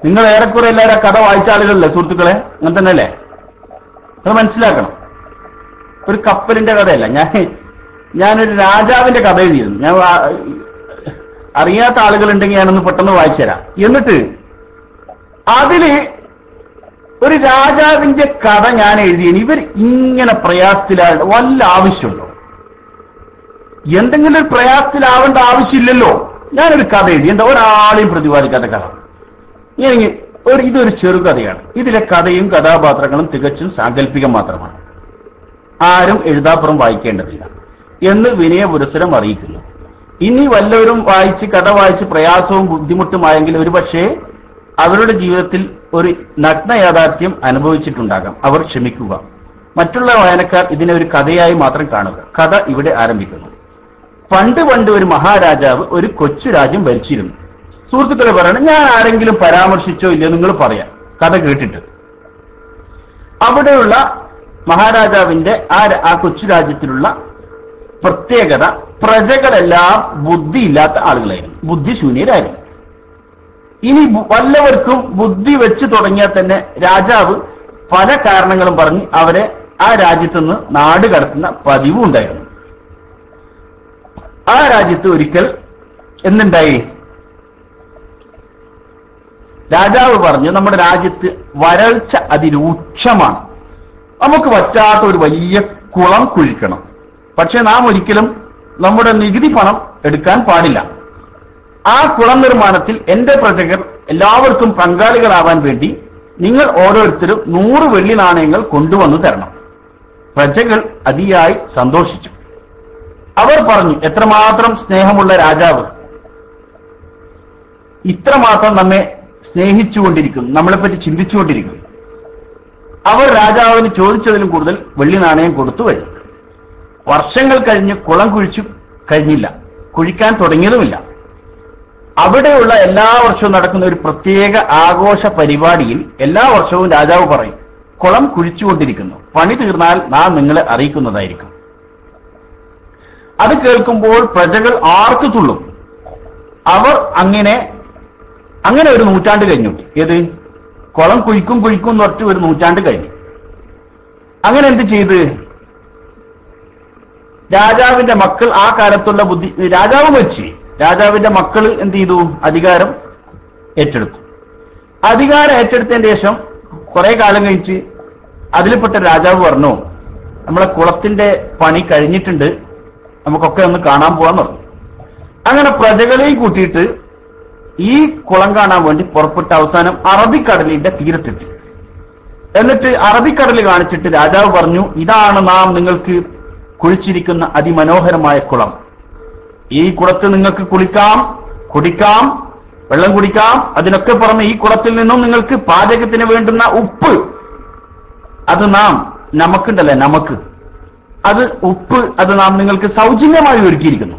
നിങ്ങൾ ഏറെക്കുറെ എല്ലാവരും ആ കഥ വായിച്ച ആളുകളല്ലേ സുഹൃത്തുക്കളെ? അങ്ങനെ തന്നെ അല്ലേ? അത് മനസ്സിലാക്കണം. ഒരു കപ്പലിന്റെ കഥയല്ല. ഞാനൊരു രാജാവിന്റെ കഥ എഴുതിയിരുന്നു. ഞാൻ അറിയാത്ത ആളുകളുണ്ടെങ്കിൽ ഞാനൊന്ന് പെട്ടെന്ന് വായിച്ചു തരാം. എന്നിട്ട് അതില് ഒരു രാജാവിന്റെ കഥ ഞാൻ എഴുതിയതിന് ഇവർ ഇങ്ങനെ പ്രയാസത്തിലായിട്ട് വല്ല ആവശ്യമുണ്ടോ? എന്തെങ്കിലും ഒരു പ്രയാസത്തിലാവേണ്ട ആവശ്യമില്ലല്ലോ. ഞാനൊരു കഥ എഴുതി, എന്താ ഒരാളെയും പ്രതിപാദിക്കാത്ത കഥ. ഇതൊരു ചെറുകഥയാണ്. ഇതിലെ കഥയും കഥാപാത്രങ്ങളും തികച്ചും സാങ്കല്പികം മാത്രമാണ്. ആരും എഴുതാപ്പുറം വായിക്കേണ്ടതില്ല എന്ന് വിനയപുരസ്സരം അറിയിക്കുന്നു. ഇനി വല്ലവരും കഥ വായിച്ച് പ്രയാസവും ബുദ്ധിമുട്ടുമായെങ്കിൽ ഒരുപക്ഷേ അവരുടെ ജീവിതത്തിൽ ഒരു നഗ്ന യാഥാർത്ഥ്യം അനുഭവിച്ചിട്ടുണ്ടാകാം. അവർ ക്ഷമിക്കുക. മറ്റുള്ള വായനക്കാർ ഇതിനെ ഒരു കഥയായി മാത്രം കാണുക. കഥ ഇവിടെ ആരംഭിക്കുന്നു. പണ്ട് ഒരു മഹാരാജാവ് ഒരു കൊച്ചു രാജ്യം ഭരിച്ചിരുന്നു. സുഹൃത്തുക്കളെ പറയണം, ഞാൻ ആരെങ്കിലും പരാമർശിച്ചോ ഇല്ലയോ നിങ്ങൾ പറയാം കഥ കേട്ടിട്ട്. അവിടെയുള്ള മഹാരാജാവിന്റെ ആ കൊച്ചു രാജ്യത്തിലുള്ള പ്രത്യേകത, പ്രജകളെല്ലാം ബുദ്ധിയില്ലാത്ത ആളുകളായിരുന്നു, ബുദ്ധിശൂന്യരായിരുന്നു. ഇനി വല്ലവർക്കും ബുദ്ധി വെച്ച് തുടങ്ങിയാൽ തന്നെ രാജാവ് പല കാരണങ്ങളും പറഞ്ഞ് അവരെ ആ രാജ്യത്ത് നിന്ന് നാട് കടത്തുന്ന പതിവും ഉണ്ടായിരുന്നു. ആ രാജ്യത്ത് ഒരിക്കൽ എന്തുണ്ടായി? രാജാവ് പറഞ്ഞു, നമ്മുടെ രാജ്യത്ത് വരൾച്ച അതിരൂക്ഷമാണ്, നമുക്ക് പറ്റാത്ത ഒരു വലിയ കുളം കുഴിക്കണം. പക്ഷെ നാം ഒരിക്കലും നമ്മുടെ നികുതി പണം എടുക്കാൻ പാടില്ല. ആ കുളം നിർമ്മാണത്തിൽ എന്റെ പ്രജകൾ എല്ലാവർക്കും പങ്കാളികളാവാൻ വേണ്ടി നിങ്ങൾ ഓരോരുത്തരും 100 വെള്ളി നാണയങ്ങൾ കൊണ്ടുവന്നു തരണം. പ്രജകൾ അതിയായി സന്തോഷിച്ചു. അവർ പറഞ്ഞു, എത്രമാത്രം സ്നേഹമുള്ള രാജാവ്, ഇത്രമാത്രം നമ്മെ സ്നേഹിച്ചുകൊണ്ടിരിക്കുന്നു, നമ്മളെപ്പറ്റി ചിന്തിച്ചുകൊണ്ടിരിക്കുന്നു. അവർ രാജാവിന് ചോദിച്ചതിലും കൂടുതൽ വെള്ളി നാണയം കൊടുത്തു കഴിഞ്ഞു. വർഷങ്ങൾ കഴിഞ്ഞ് കുളം കുഴിച്ചു കഴിഞ്ഞില്ല, കുഴിക്കാൻ തുടങ്ങിയതുമില്ല. അവിടെയുള്ള എല്ലാ വർഷവും നടക്കുന്ന ഒരു പ്രത്യേക ആഘോഷ പരിപാടിയിൽ എല്ലാ വർഷവും രാജാവ് പറയും, കുളം കുഴിച്ചുകൊണ്ടിരിക്കുന്നു, പണി തീർന്നാൽ നാം നിങ്ങളെ അറിയിക്കുന്നതായിരിക്കും. അത് കേൾക്കുമ്പോൾ പ്രജകൾ ആർത്തു തുള്ളും. അവർ അങ്ങനെ ഒരു നൂറ്റാണ്ട് കഴിഞ്ഞു. ഏത്? കുളം കുഴിക്കും എന്ന് പറഞ്ഞിട്ട് ഒരു നൂറ്റാണ്ട് കഴിഞ്ഞു. അങ്ങനെ എന്ത് ചെയ്ത്? രാജാവിന്റെ മക്കൾ ആ കാലത്തുള്ള രാജാവ് മരിച്ചു. രാജാവിന്റെ മക്കൾ എന്ത് ചെയ്തു? അധികാരം ഏറ്റെടുത്തു. അധികാരം ഏറ്റെടുത്തതിന് ശേഷം കുറെ കാലം കഴിച്ച് അതിൽപ്പെട്ട രാജാവ് പറഞ്ഞു, നമ്മളെ കുളത്തിന്റെ പണി കഴിഞ്ഞിട്ടുണ്ട്, നമുക്കൊക്കെ ഒന്ന് കാണാൻ പോകാൻ പറഞ്ഞു. അങ്ങനെ പ്രജകളെയും കൂട്ടിയിട്ട് ഈ കുളം കാണാൻ വേണ്ടി പുറപ്പെട്ട അവസാനം അറബിക്കടലിന്റെ തീരത്തെത്തി. എന്നിട്ട് അറബിക്കടൽ കാണിച്ചിട്ട് രാജാവ് പറഞ്ഞു, ഇതാണ് നാം നിങ്ങൾക്ക് കുഴിച്ചിരിക്കുന്ന അതിമനോഹരമായ കുളം. ഈ കുളത്തിൽ നിങ്ങൾക്ക് കുളിക്കാം, കുടിക്കാം, വെള്ളം കുടിക്കാം. അതിനൊക്കെ പുറമെ ഈ കുളത്തിൽ നിന്നും നിങ്ങൾക്ക് പാചകത്തിന് വേണ്ടുന്ന ഉപ്പ്, അത് നമുക്കുണ്ടല്ലേ, ഉപ്പ് നാം നിങ്ങൾക്ക് സൗജന്യമായി ഒരുക്കിയിരിക്കുന്നു.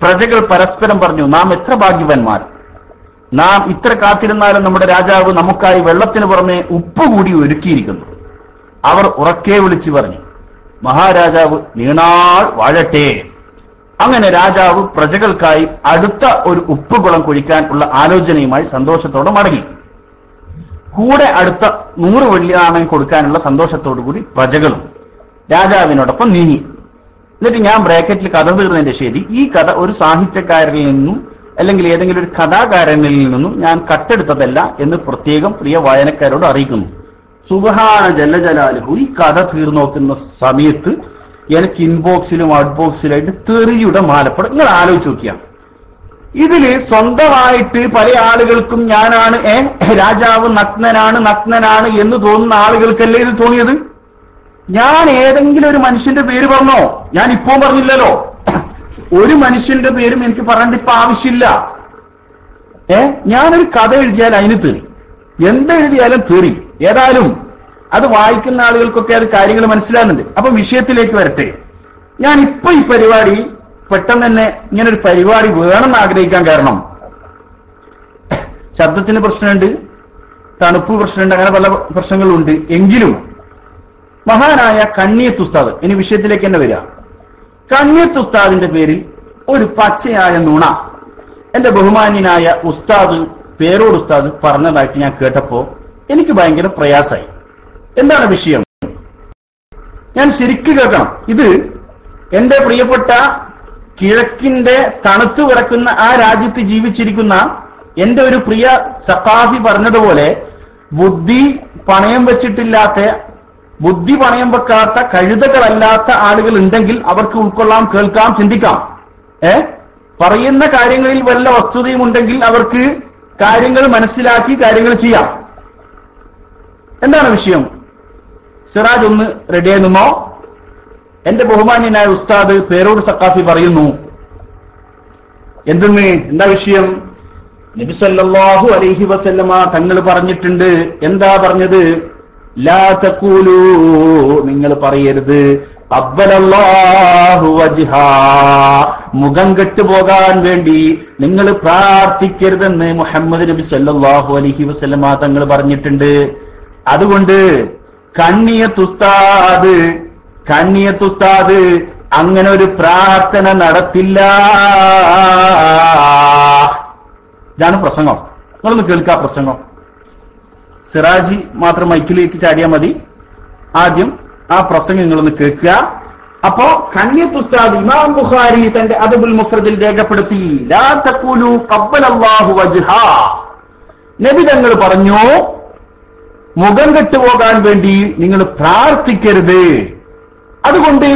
പ്രജകൾ പരസ്പരം പറഞ്ഞു, നാം എത്ര ഭാഗ്യവാന്മാർ, നാം ഇത്ര കാത്തിരുന്നാലും നമ്മുടെ രാജാവ് നമുക്കായി വെള്ളത്തിന് പുറമെ ഉപ്പ് കൂടി ഒരുക്കിയിരിക്കുന്നു. അവർ ഉറക്കെ വിളിച്ചു പറഞ്ഞു, മഹാരാജാവ് നീണാൾ വാഴട്ടെ. അങ്ങനെ രാജാവ് പ്രജകൾക്കായി അടുത്ത ഒരു ഉപ്പുകുളം കുഴിക്കാൻ ഉള്ള ആലോചനയുമായി സന്തോഷത്തോടെ മടങ്ങി. കൂടെ അടുത്ത 100 വെള്ളി നാണയം കൊടുക്കാനുള്ള സന്തോഷത്തോടുകൂടി പ്രജകളും രാജാവിനോടൊപ്പം നീങ്ങി. എന്നിട്ട് ഞാൻ ബ്രാക്കറ്റിൽ കഥ തീർന്നതിന്റെ ശരി, ഈ കഥ ഒരു സാഹിത്യകാരനിൽ നിന്നും അല്ലെങ്കിൽ ഏതെങ്കിലും ഒരു കഥാകാരനിൽ നിന്നും ഞാൻ കട്ടെടുത്തതല്ല എന്ന് പ്രത്യേകം പ്രിയ വായനക്കാരോട് അറിയിക്കുന്നു. സുബ്ഹാന ജല്ല ജലാലുഹു. ഈ കഥ തീർന്നു നോക്കുന്ന സമയത്ത് എനിക്ക് ഇൻബോക്സിലും ഔട്ട്ബോക്സിലായിട്ട് തെറിയുടെ മാലപ്പടം. നിങ്ങൾ ആലോചിച്ച് നോക്കിയാണ്. ഇതില് സ്വന്തമായിട്ട് പല ആളുകൾക്കും ഞാനാണ് രാജാവ് നഗ്നനാണ് എന്ന് തോന്നുന്ന ആളുകൾക്കല്ലേ ഇത് തോന്നിയത്? ഞാൻ ഏതെങ്കിലും ഒരു മനുഷ്യന്റെ പേര് പറഞ്ഞോ? ഞാൻ ഇപ്പോ പറഞ്ഞില്ലല്ലോ. ഒരു മനുഷ്യന്റെ പേരും എനിക്ക് പറയേണ്ട ഇപ്പൊ ആവശ്യമില്ല. ഞാനൊരു കഥ എഴുതിയാൽ അതിന് തെറി, എന്തെഴുതിയാലും തെറി. ഏതായാലും അത് വായിക്കുന്ന ആളുകൾക്കൊക്കെ അത് കാര്യങ്ങൾ മനസ്സിലാകുന്നുണ്ട്. അപ്പം വിഷയത്തിലേക്ക് വരട്ടെ. ഞാൻ ഇപ്പൊ ഈ പരിപാടി പെട്ടെന്ന് തന്നെ ഇങ്ങനൊരു പരിപാടി വേണമെന്ന് ആഗ്രഹിക്കാൻ കാരണം, ശബ്ദത്തിന് പ്രശ്നമുണ്ട്, തണുപ്പ് പ്രശ്നമുണ്ട്, അങ്ങനെ പല പ്രശ്നങ്ങളുണ്ട്. എങ്കിലും മഹാനായ കണ്ണിയത്ത് ഉസ്താദ്, ഇനി വിഷയത്തിലേക്ക് തന്നെ വരിക, കണ്ണിയത്ത് ഉസ്താദിന്റെ പേരിൽ ഒരു പച്ചയായ നുണ എന്റെ ബഹുമാന്യനായ ഉസ്താദ് പേരോട് ഉസ്താദ് പറഞ്ഞതായിട്ട് ഞാൻ കേട്ടപ്പോ എനിക്ക് ഭയങ്കര പ്രയാസമായി. എന്താണ് വിഷയം? ഞാൻ ശരിക്ക് കേൾക്കണം. ഇത് എന്റെ പ്രിയപ്പെട്ട കിഴക്കിന്റെ തണുത്തു വിറക്കുന്ന ആ രാജ്യത്ത് ജീവിച്ചിരിക്കുന്ന എന്റെ ഒരു പ്രിയ സഖാഫി പറഞ്ഞതുപോലെ ബുദ്ധി പണയം വെക്കാത്ത കഴുതകളല്ലാത്ത ആളുകൾ ഉണ്ടെങ്കിൽ അവർക്ക് ഉൾക്കൊള്ളാം, കേൾക്കാം, ചിന്തിക്കാം. പറയുന്ന കാര്യങ്ങളിൽ വല്ല വസ്തുതയും ഉണ്ടെങ്കിൽ അവർക്ക് കാര്യങ്ങൾ മനസ്സിലാക്കി കാര്യങ്ങൾ ചെയ്യാം. എന്താണ് വിഷയം? സിറാജ് ഒന്ന് റെഡിയാകുന്നോ? എന്റെ ബഹുമാന്യനായ ഉസ്താദ് പേരോട് സഖാഫി പറയുന്നു, എന്താ വിഷയം? നബി സല്ലല്ലാഹു അലൈഹി വസല്ലമ തങ്ങൾ പറഞ്ഞിട്ടുണ്ട്. എന്താ പറഞ്ഞത്? ലാ തഖൂലൂ, നിങ്ങൾ പറയരുത്, ഖബ്ബലല്ലാഹു വജ്ഹാ, മുഖം കെട്ടുപോകാൻ വേണ്ടി നിങ്ങൾ പ്രാർത്ഥിക്കരുതെന്ന് മുഹമ്മദ് നബി സല്ലല്ലാഹു അലൈഹി വസല്ലമ തങ്ങൾ പറഞ്ഞിട്ടുണ്ട്. അതുകൊണ്ട് കണ്ണിയത്ത് ഉസ്താദ് അങ്ങനെ ഒരു പ്രാർത്ഥന നടത്തില്ല. ഇതാണ് പ്രസംഗം. നിങ്ങളൊന്ന് കേൾക്കാ പ്രസംഗം. സിറാജി മാത്രം മൈക്കിലേക്ക് ചാടിയാൽ മതി. ആദ്യം ആ പ്രസംഗം നിങ്ങളൊന്ന് കേൾക്കുക. അപ്പോ കണ്ണിയത്ത് ഉസ്താദ് ഇമാം ബുഖാരി തന്റെ അദബുൽ മുഫ്രദിൽ രേഖപ്പെടുത്തി, ലാ തഖൂലു ഖബ്ബലല്ലാഹു വജ്ഹാ, നബി തങ്ങൾ പറഞ്ഞു മുഖം കെട്ടുപോകാൻ വേണ്ടി നിങ്ങൾ പ്രാർത്ഥിക്കരുത്. അതുകൊണ്ട്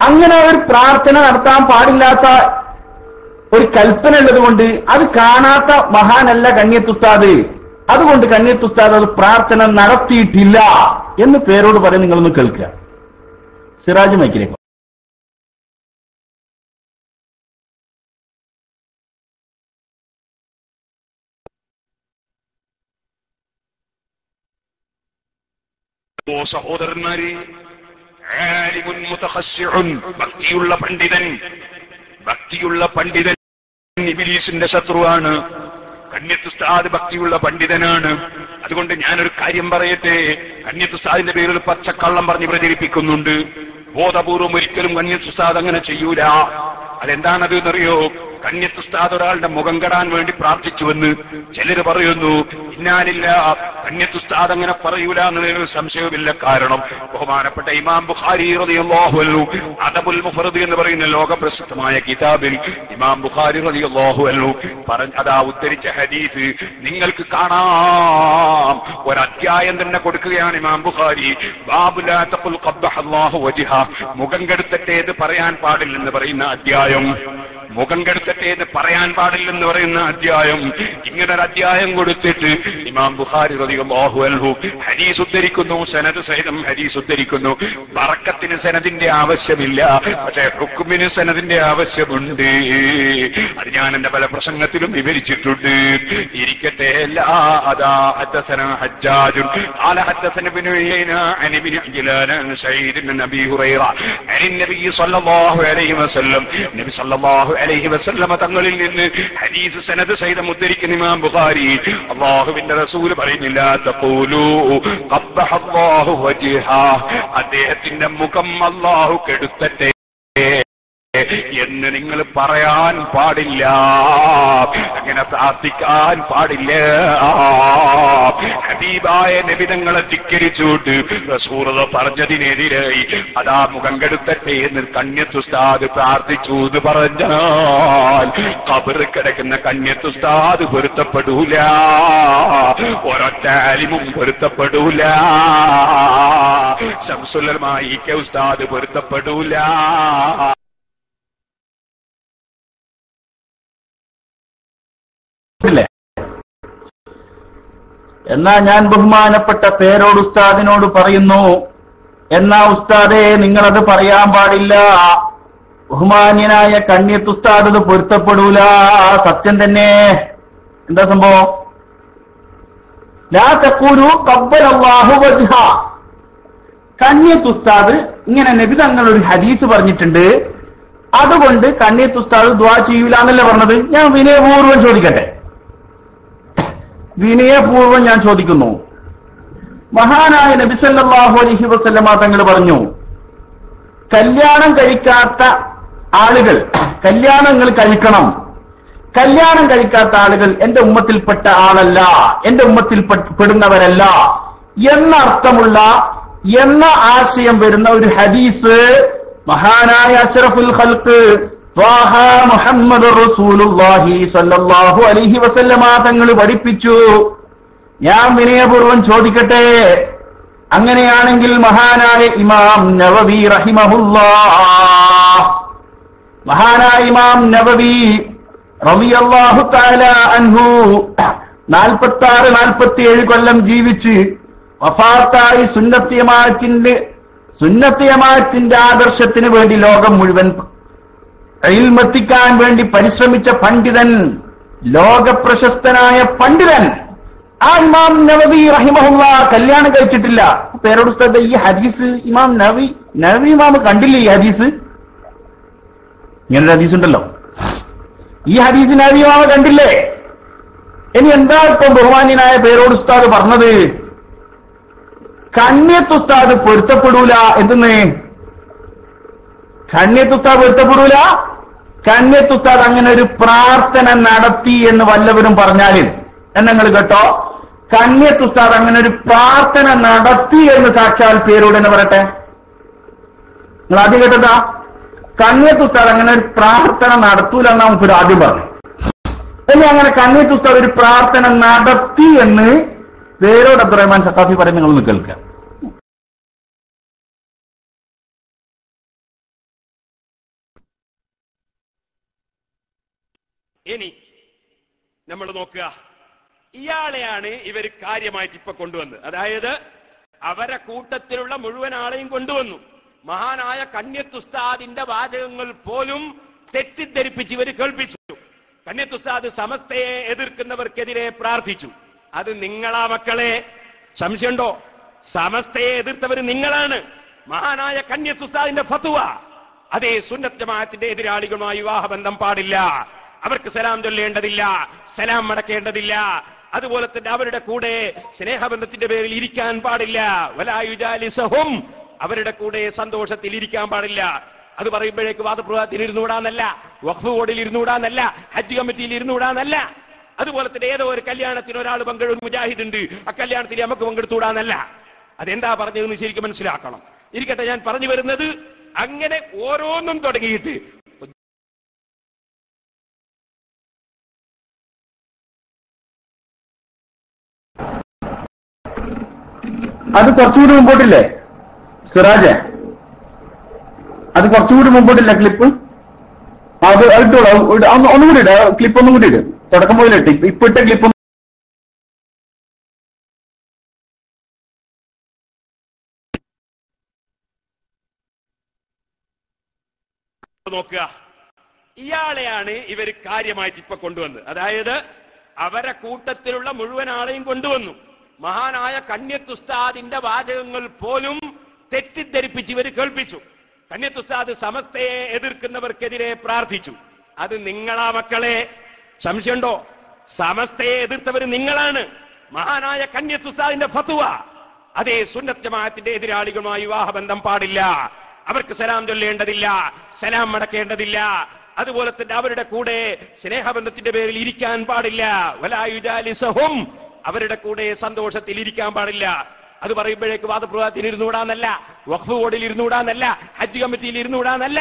അങ്ങനെ ഒരു പ്രാർത്ഥന നടത്താൻ പാടില്ലാത്ത ഒരു കൽപ്പന ഉള്ളതുകൊണ്ട് അത് കാണാത്ത മഹാനല്ല കണ്ണിയത്ത് ഉസ്താദ്. അതുകൊണ്ട് കണ്ണിയത്ത് ഉസ്താദ് അത് പ്രാർത്ഥന നടത്തിയിട്ടില്ല എന്ന് പേരോട് പറയും. നിങ്ങളൊന്ന് കേൾക്കുക. സിറാജ് മൈക്കിലേക്ക്. സഹോദരന്മാരെ, ആലിമുൻ മുതഖശ്ശിഉൻ, ഭക്തിയുള്ള പണ്ഡിതൻ ഇബ്ലീസിന്റെ ശത്രുവാണ്. കണ്ണിയത്ത് ഉസ്താദ് ഭക്തിയുള്ള പണ്ഡിതനാണ്. അതുകൊണ്ട് ഞാനൊരു കാര്യം പറയട്ടെ. കണ്ണിയത്ത് ഉസ്താദിന്റെ പേരിൽ പച്ചക്കള്ളം പറഞ്ഞ് പ്രചരിപ്പിക്കുന്നുണ്ട്. ബോധപൂർവം ഒരിക്കലും കണ്ണിയത്ത് ഉസ്താദ് അങ്ങനെ ചെയ്യൂല. അതെന്താണത് എന്നറിയോ? കണ്ണിയത്ത് ഉസ്താദ് ഒരാളുടെ മുഖം കെടാൻ വേണ്ടി പ്രാർത്ഥിച്ചുവെന്ന് ചിലര് പറയുന്നു. ഇന്നാലില്ല, കണ്ണിയത്ത് ഉസ്താദ് അങ്ങനെ പറയൂല എന്നതിനൊരു സംശയവുമില്ല. കാരണം ബഹുമാനപ്പെട്ട ഇമാം ബുഖാരി റളിയല്ലാഹു അൻഹു അദബുൽ മുഫ്രദ് എന്ന് പറയുന്ന ലോകപ്രസിദ്ധമായ കിതാബിൽ ഇമാം ബുഖാരി റളിയല്ലാഹു അൻഹു അതാ ഉദ്ധരിച്ച ഹദീസ് നിങ്ങൾക്ക് കാണാം. ഒരധ്യായം തന്നെ കൊടുക്കുകയാണ് ഇമാം ബുഖാരി. ബാബു ലാ തഖുൽ ഖബ്ബഹല്ലാഹു വജ്ഹാ, മുഖം കെടുത്തട്ടേത് പറയാൻ പാടില്ലെന്ന് പറയുന്ന അധ്യായം. മുഖം കെടുത്തട്ടെ എന്ന് പറയാൻ പാടില്ലെന്ന് പറയുന്ന അധ്യായം. ഇങ്ങനെ ഒരു അധ്യായം കൊടുത്തിട്ട് ഇമാം ബുഖാരി റളിയല്ലാഹു അൻഹു ഹദീസ് ഉദ്ധരിക്കുന്നു, സനദ് സഹിതം ഹദീസ് ഉദ്ധരിക്കുന്നു. ബറക്കത്തിന് സനദിന്റെ ആവശ്യമില്ല, പക്ഷേ ഹുക്മിന് സനദിന്റെ ആവശ്യമുണ്ട്. അത് ഞാൻ എന്റെ പല പ്രസംഗത്തിലും വിവരിച്ചിട്ടുണ്ട്. ഇരിക്കട്ടെ. അതാ ഹദ്ദസനാ ഹജ്ജാജ് ഖാല ഹദ്ദസന ഇബ്നു ഉയൈന അൻ ഇബ്നു അജ്ലാൻ അൻ സഈദ് ബിൻ അബീ ഹുറൈറ അൻ നബി സല്ലല്ലാഹു അലൈഹി വസല്ലം, നബി സല്ലല്ലാഹു അലൈഹി വസല്ലമ തങ്ങളിൽ നിന്ന് ഹദീസ് സനദ് സഹിതം ഉദ്ധരിക്കുന്ന ഇമാം ബുഖാരി, അല്ലാഹുവിന്റെ റസൂൽ പറയുന്നില്ല തഖൂലു ഖബ്ബഹല്ലാഹു വജ്ഹാ, അദ്ദേഹത്തിന്റെ മുഖം അല്ലാഹു കെടുത്തട്ടെ എന്ന് നിങ്ങൾ പറയാൻ പാടില്ല. അങ്ങനെ പ്രാർത്ഥിക്കാൻ പാടില്ല. ഹബീബായ നബി തങ്ങളെ ധിക്കരിച്ചുകൊണ്ട് റസൂൽ പറഞ്ഞതിനെതിരായി അതാ മുഖം കെടുത്തട്ടെ എന്ന് കണ്ണിയത്ത് ഉസ്താദ് പ്രാർത്ഥിച്ചു എന്ന് പറഞ്ഞാൽ ഖബറിൽ കിടക്കുന്ന കണ്ണിയത്ത് ഉസ്താദ് പൊരുത്തപ്പെടൂല. ഒരൊറ്റ ആലിമും പൊരുത്തപ്പെടൂല. ശംസുൽ ഉലമാ ഇ.കെ. ഉസ്താദ് പൊരുത്തപ്പെടൂല. എന്നാ ഞാൻ ബഹുമാനപ്പെട്ട പേരോട് ഉസ്താദിനോട് പറയുന്നു, എന്നാ ഉസ്താദേ നിങ്ങളത് പറയാൻ പാടില്ല. ബഹുമാന്യനായ കണ്ണിയത്ത് ഉസ്താദ് അത് പൊരുത്തപ്പെടൂല. സത്യം തന്നെ. എന്താ സംഭവം? ലാ തഖൂലു ഖബ്ബലല്ലാഹു വജ്ഹാ, കണ്ണിയത്ത് ഉസ്താദ് ഇങ്ങനെ നബി തങ്ങൾ ഒരു ഹദീസ് പറഞ്ഞിട്ടുണ്ട്, അതുകൊണ്ട് കണ്ണിയത്ത് ഉസ്താദ് ദുആ ചെയ്യൂല എന്നല്ലേ പറഞ്ഞത്? ഞാൻ വിനയപൂർവ്വം ചോദിക്കട്ടെ, വിനയപൂർവ്വം ഞാൻ ചോദിക്കുന്നു, മഹാനായ നബി സല്ലല്ലാഹു അലൈഹി വസല്ലമ തങ്ങൾ പറഞ്ഞു, കല്യാണം കഴിക്കാത്ത ആളുകൾ കല്യാണങ്ങൾ കഴിക്കണം, കല്യാണം കഴിക്കാത്ത ആളുകൾ എന്റെ ഉമ്മത്തിൽപ്പെട്ട ആളല്ല, എന്റെ ഉമ്മത്തിൽ പെടുന്നവരല്ല എന്നർത്ഥമുള്ള എന്ന ആശയം വരുന്ന ഒരു ഹദീസ് മഹാനായ അഷ്റഫുൽ ഖൽഖ് ത്വാഹ മുഹമ്മദ് റസൂലുള്ളാഹി സ്വല്ലല്ലാഹു അലൈഹി വസല്ലമ തങ്ങൾ പഠിപ്പിച്ചു. ഞാൻ വിനയപൂർവ്വം ചോദിക്കട്ടെ, അങ്ങനെയാണെങ്കിൽ മഹാനായ ഇമാം നവവി റഹിമഹുല്ലാഹ്, മഹാനായ ഇമാം നവവി റളിയല്ലാഹു തആല അൻഹു 46-47 കൊല്ലം ജീവിച്ച് വഫാത്തായി സുന്നത്തിയമാത്തിന്റെ ആദർശത്തിന് വേണ്ടി ലോകം മുഴുവൻ ഇൽമെത്തിക്കാൻ വേണ്ടി പരിശ്രമിച്ച പണ്ഡിതൻ, ലോകപ്രശസ്തനായ പണ്ഡിതൻ, ആ ഇമാം നവവി റഹിമഹുല്ലാ കല്യാണം കഴിച്ചിട്ടില്ല. പേരോട് ഉസ്താദ്, ഈ ഹദീസ് ഇമാം നവവി ഇമാം കണ്ടില്ലേ? ഈ ഹദീസ്, ഇങ്ങനൊരു ഹദീസ് ഉണ്ടല്ലോ, ഈ ഹദീസ് നവവി ഇമാം കണ്ടില്ലേ? ഇനി എന്താ ഇപ്പം ബഹുമാന്യനായ പേരോട് ഉസ്താദ് പറഞ്ഞത്? കണ്യത്ത് ഉസ്താദ് പൊരുത്തപ്പെടൂല. എന്തെന്ന്? കണ്യത്ത് ഉസ്താദ് പൊരുത്തപ്പെടൂല. കണ്യത്ത് ഉസ്താദ് അങ്ങനെ ഒരു പ്രാർത്ഥന നടത്തി എന്ന് വല്ലവരും പറഞ്ഞാല് എന്നങ്ങൾ കേട്ടോ, കണ്യത്ത് ഉസ്താദ് അങ്ങനെ ഒരു പ്രാർത്ഥന നടത്തി എന്ന് സാക്ഷാൽ പേരോട് എന്ന് പറയട്ടെ. നിങ്ങൾ ആദ്യം കേട്ടതാ, കണ്യത്ത് ഉസ്താദ് അങ്ങനെ ഒരു പ്രാർത്ഥന നടത്തൂല എന്നാ നമുക്കൊരു ആദ്യം പറഞ്ഞു. ഇനി അങ്ങനെ കണ്യത്ത് ഉസ്താദ് ഒരു പ്രാർത്ഥന നടത്തി എന്ന് പേരോട് അബ്ദുറഹ്മാൻ സഖാഫി പറയും. നിങ്ങളൊന്ന് കേൾക്കുക. ഇനി നമ്മൾ നോക്കുക, ഇയാളെയാണ് ഇവർ കാര്യമായിട്ട് ഇപ്പൊ കൊണ്ടുവന്നത്. അതായത് അവരെ കൂട്ടത്തിലുള്ള മുഴുവൻ ആളെയും കൊണ്ടുവന്നു. മഹാനായ കണ്യത്തുസ്താദിന്റെ വാചകങ്ങൾ പോലും തെറ്റിദ്ധരിപ്പിച്ച് ഇവർ കേൾപ്പിച്ചു. കണ്യത്തുസ്താദ് സമസ്തയെ എതിർക്കുന്നവർക്കെതിരെ പ്രാർത്ഥിച്ചു. അത് നിങ്ങളാ മക്കളെ, സംശയമുണ്ടോ? സമസ്തയെ എതിർത്തവർ നിങ്ങളാണ്. മഹാനായ കണ്യത്തുസ്താദിന്റെ ഫത്വ, അതേ സുന്നത്ത് ജമാഅത്തിന്റെ എതിരാളികളുമായി വിവാഹബന്ധം പാടില്ല, അവർക്ക് സലാം ചൊല്ലേണ്ടതില്ല, സലാം മടക്കേണ്ടതില്ല, അതുപോലെ തന്നെ അവരുടെ കൂടെ സ്നേഹബന്ധത്തിന്റെ പേരിൽ ഇരിക്കാൻ പാടില്ല, വലാ യുജാലിസഹും, അവരുടെ കൂടെ സന്തോഷത്തിൽ ഇരിക്കാൻ പാടില്ല. അത് പറയുമ്പോഴേക്ക് വാദപ്രവാദത്തിൽ ഇരുന്നുകൂടാന്നല്ല, വഖഫ് ബോർഡിൽ ഇരുന്നുകൂടാന്നല്ല, ഹജ്ജ് കമ്മിറ്റിയിൽ ഇരുന്നുകൂടാന്നല്ല. അതുപോലെ തന്നെ ഏതോ ഒരു കല്യാണത്തിന് ഒരാൾ പങ്കെടുക്കുന്ന മുജാഹിദ് ഉണ്ട്, ആ കല്യാണത്തിൽ നമുക്ക് പങ്കെടുത്തുകൂടാന്നല്ല. അതെന്താ പറഞ്ഞതെന്ന് ശരിക്കും മനസ്സിലാക്കണം. ഇരിക്കട്ടെ, ഞാൻ പറഞ്ഞു വരുന്നത്, അങ്ങനെ ഓരോന്നും തുടങ്ങിയിട്ട് അത് കുറച്ചുകൂടി മുമ്പോട്ടില്ലേ സിറാജ്? അത് കുറച്ചുകൂടി മുമ്പോട്ടില്ല ക്ലിപ്പ്? അത് ഇട്ടോളൂ, ഒന്നുകൂടി ഇട, ക്ലിപ്പ് ഒന്നും കൂടി ഇട്, തുടക്കം മുതലിട്ട് ഇപ്പൊ ഇട്ട ക്ലിപ്പ് നോക്കുക. ഇയാളെയാണ് ഇവർ കാര്യമായിട്ട് ഇപ്പൊ കൊണ്ടുവന്നത്. അതായത് അവരെ കൂട്ടത്തിലുള്ള മുഴുവൻ ആളെയും കൊണ്ടുവന്നു. മഹാനായ കണ്യത്തുസ്താദിന്റെ വാചകങ്ങൾ പോലും തെറ്റിദ്ധരിപ്പിച്ച് ഇവർ കേൾപ്പിച്ചു. കണ്യത്തുസ്താദ് സമസ്തയെ എതിർക്കുന്നവർക്കെതിരെ പ്രാർത്ഥിച്ചു. അത് നിങ്ങളാ മക്കളെ, സംശയമുണ്ടോ? സമസ്തയെ എതിർത്തവർ നിങ്ങളാണ്. മഹാനായ കണ്യത്തുസ്താദിന്റെ ഫത്വ, അതേ സുന്നത്ത് ജമാഅത്തിന്റെ എതിരാളികളുമായി വിവാഹബന്ധം പാടില്ല, അവർക്ക് സലാം ചൊല്ലേണ്ടതില്ല, സലാം മടക്കേണ്ടതില്ല, അതുപോലെ തന്നെ അവരുടെ കൂടെ സ്നേഹബന്ധത്തിന്റെ പേരിൽ ഇരിക്കാൻ പാടില്ല, വലാ യുജാലിസഹും, അവരുടെ കൂടെ സന്തോഷത്തിൽ ഇരിക്കാൻ പാടില്ല. അത് പറയുമ്പോഴേക്ക് വാദപ്രവാദത്തിൽ ഇരുന്നുകൂടാന്നല്ല, വഖഫ് ബോർഡിൽ ഇരുന്നുകൂടാന്നല്ല, ഹജ്ജ് കമ്മിറ്റിയിൽ ഇരുന്നുകൂടാന്നല്ല.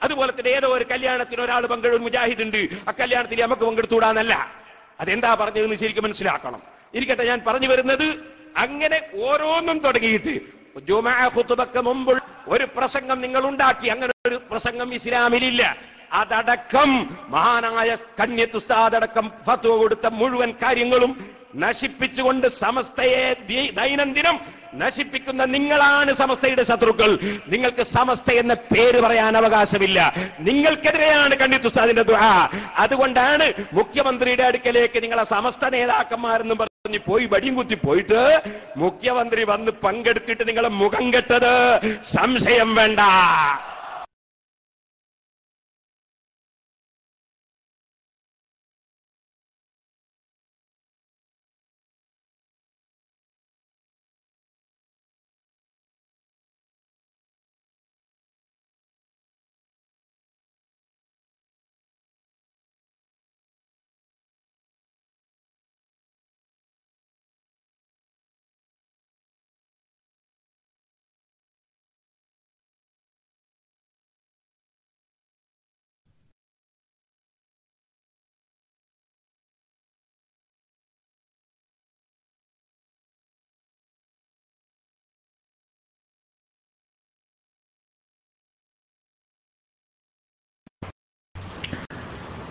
അതുപോലെ തന്നെ ഏതോ ഒരു കല്യാണത്തിന് ഒരാൾ പങ്കെടുക്കുന്ന മുജാഹിദ് ഉണ്ട്, ആ കല്യാണത്തിൽ നമുക്ക് പങ്കെടുത്തുകൂടാന്നല്ല. അതെന്താ പറഞ്ഞതെന്ന് ശരിക്കും മനസ്സിലാക്കണം. ഇരിക്കട്ടെ, ഞാൻ പറഞ്ഞു വരുന്നത്, അങ്ങനെ ഓരോന്നും തുടങ്ങിയിട്ട് ജുമുഅ ഖുതുബക്ക് മുമ്പ് ഒരു പ്രസംഗം നിങ്ങൾ ഉണ്ടാക്കി. അങ്ങനെ ഒരു പ്രസംഗം ഇസ്ലാമിലില്ല. അതടക്കം മഹാനായ കണ്യത്തുസ്താദടക്കം ഫത്വ കൊടുത്ത മുഴുവൻ കാര്യങ്ങളും നശിപ്പിച്ചുകൊണ്ട് സമസ്തയെ ദൈനംദിനം നശിപ്പിക്കുന്ന നിങ്ങളാണ് സമസ്തയുടെ ശത്രുക്കൾ. നിങ്ങൾക്ക് സമസ്ത എന്ന പേര് പറയാൻ അവകാശമില്ല. നിങ്ങൾക്കെതിരെയാണ് കണ്യത്തുസ്താദിന്റെ ദുആ. അതുകൊണ്ടാണ് മുഖ്യമന്ത്രിയുടെ അടുക്കലേക്ക് നിങ്ങളെ സമസ്ത നേതാക്കന്മാരെന്നും പറഞ്ഞ് പോയി വടിയും കുത്തി പോയിട്ട് മുഖ്യമന്ത്രി വന്ന് പങ്കെടുത്തിട്ട് നിങ്ങളെ മുഖം കെട്ടത് സംശയം വേണ്ട.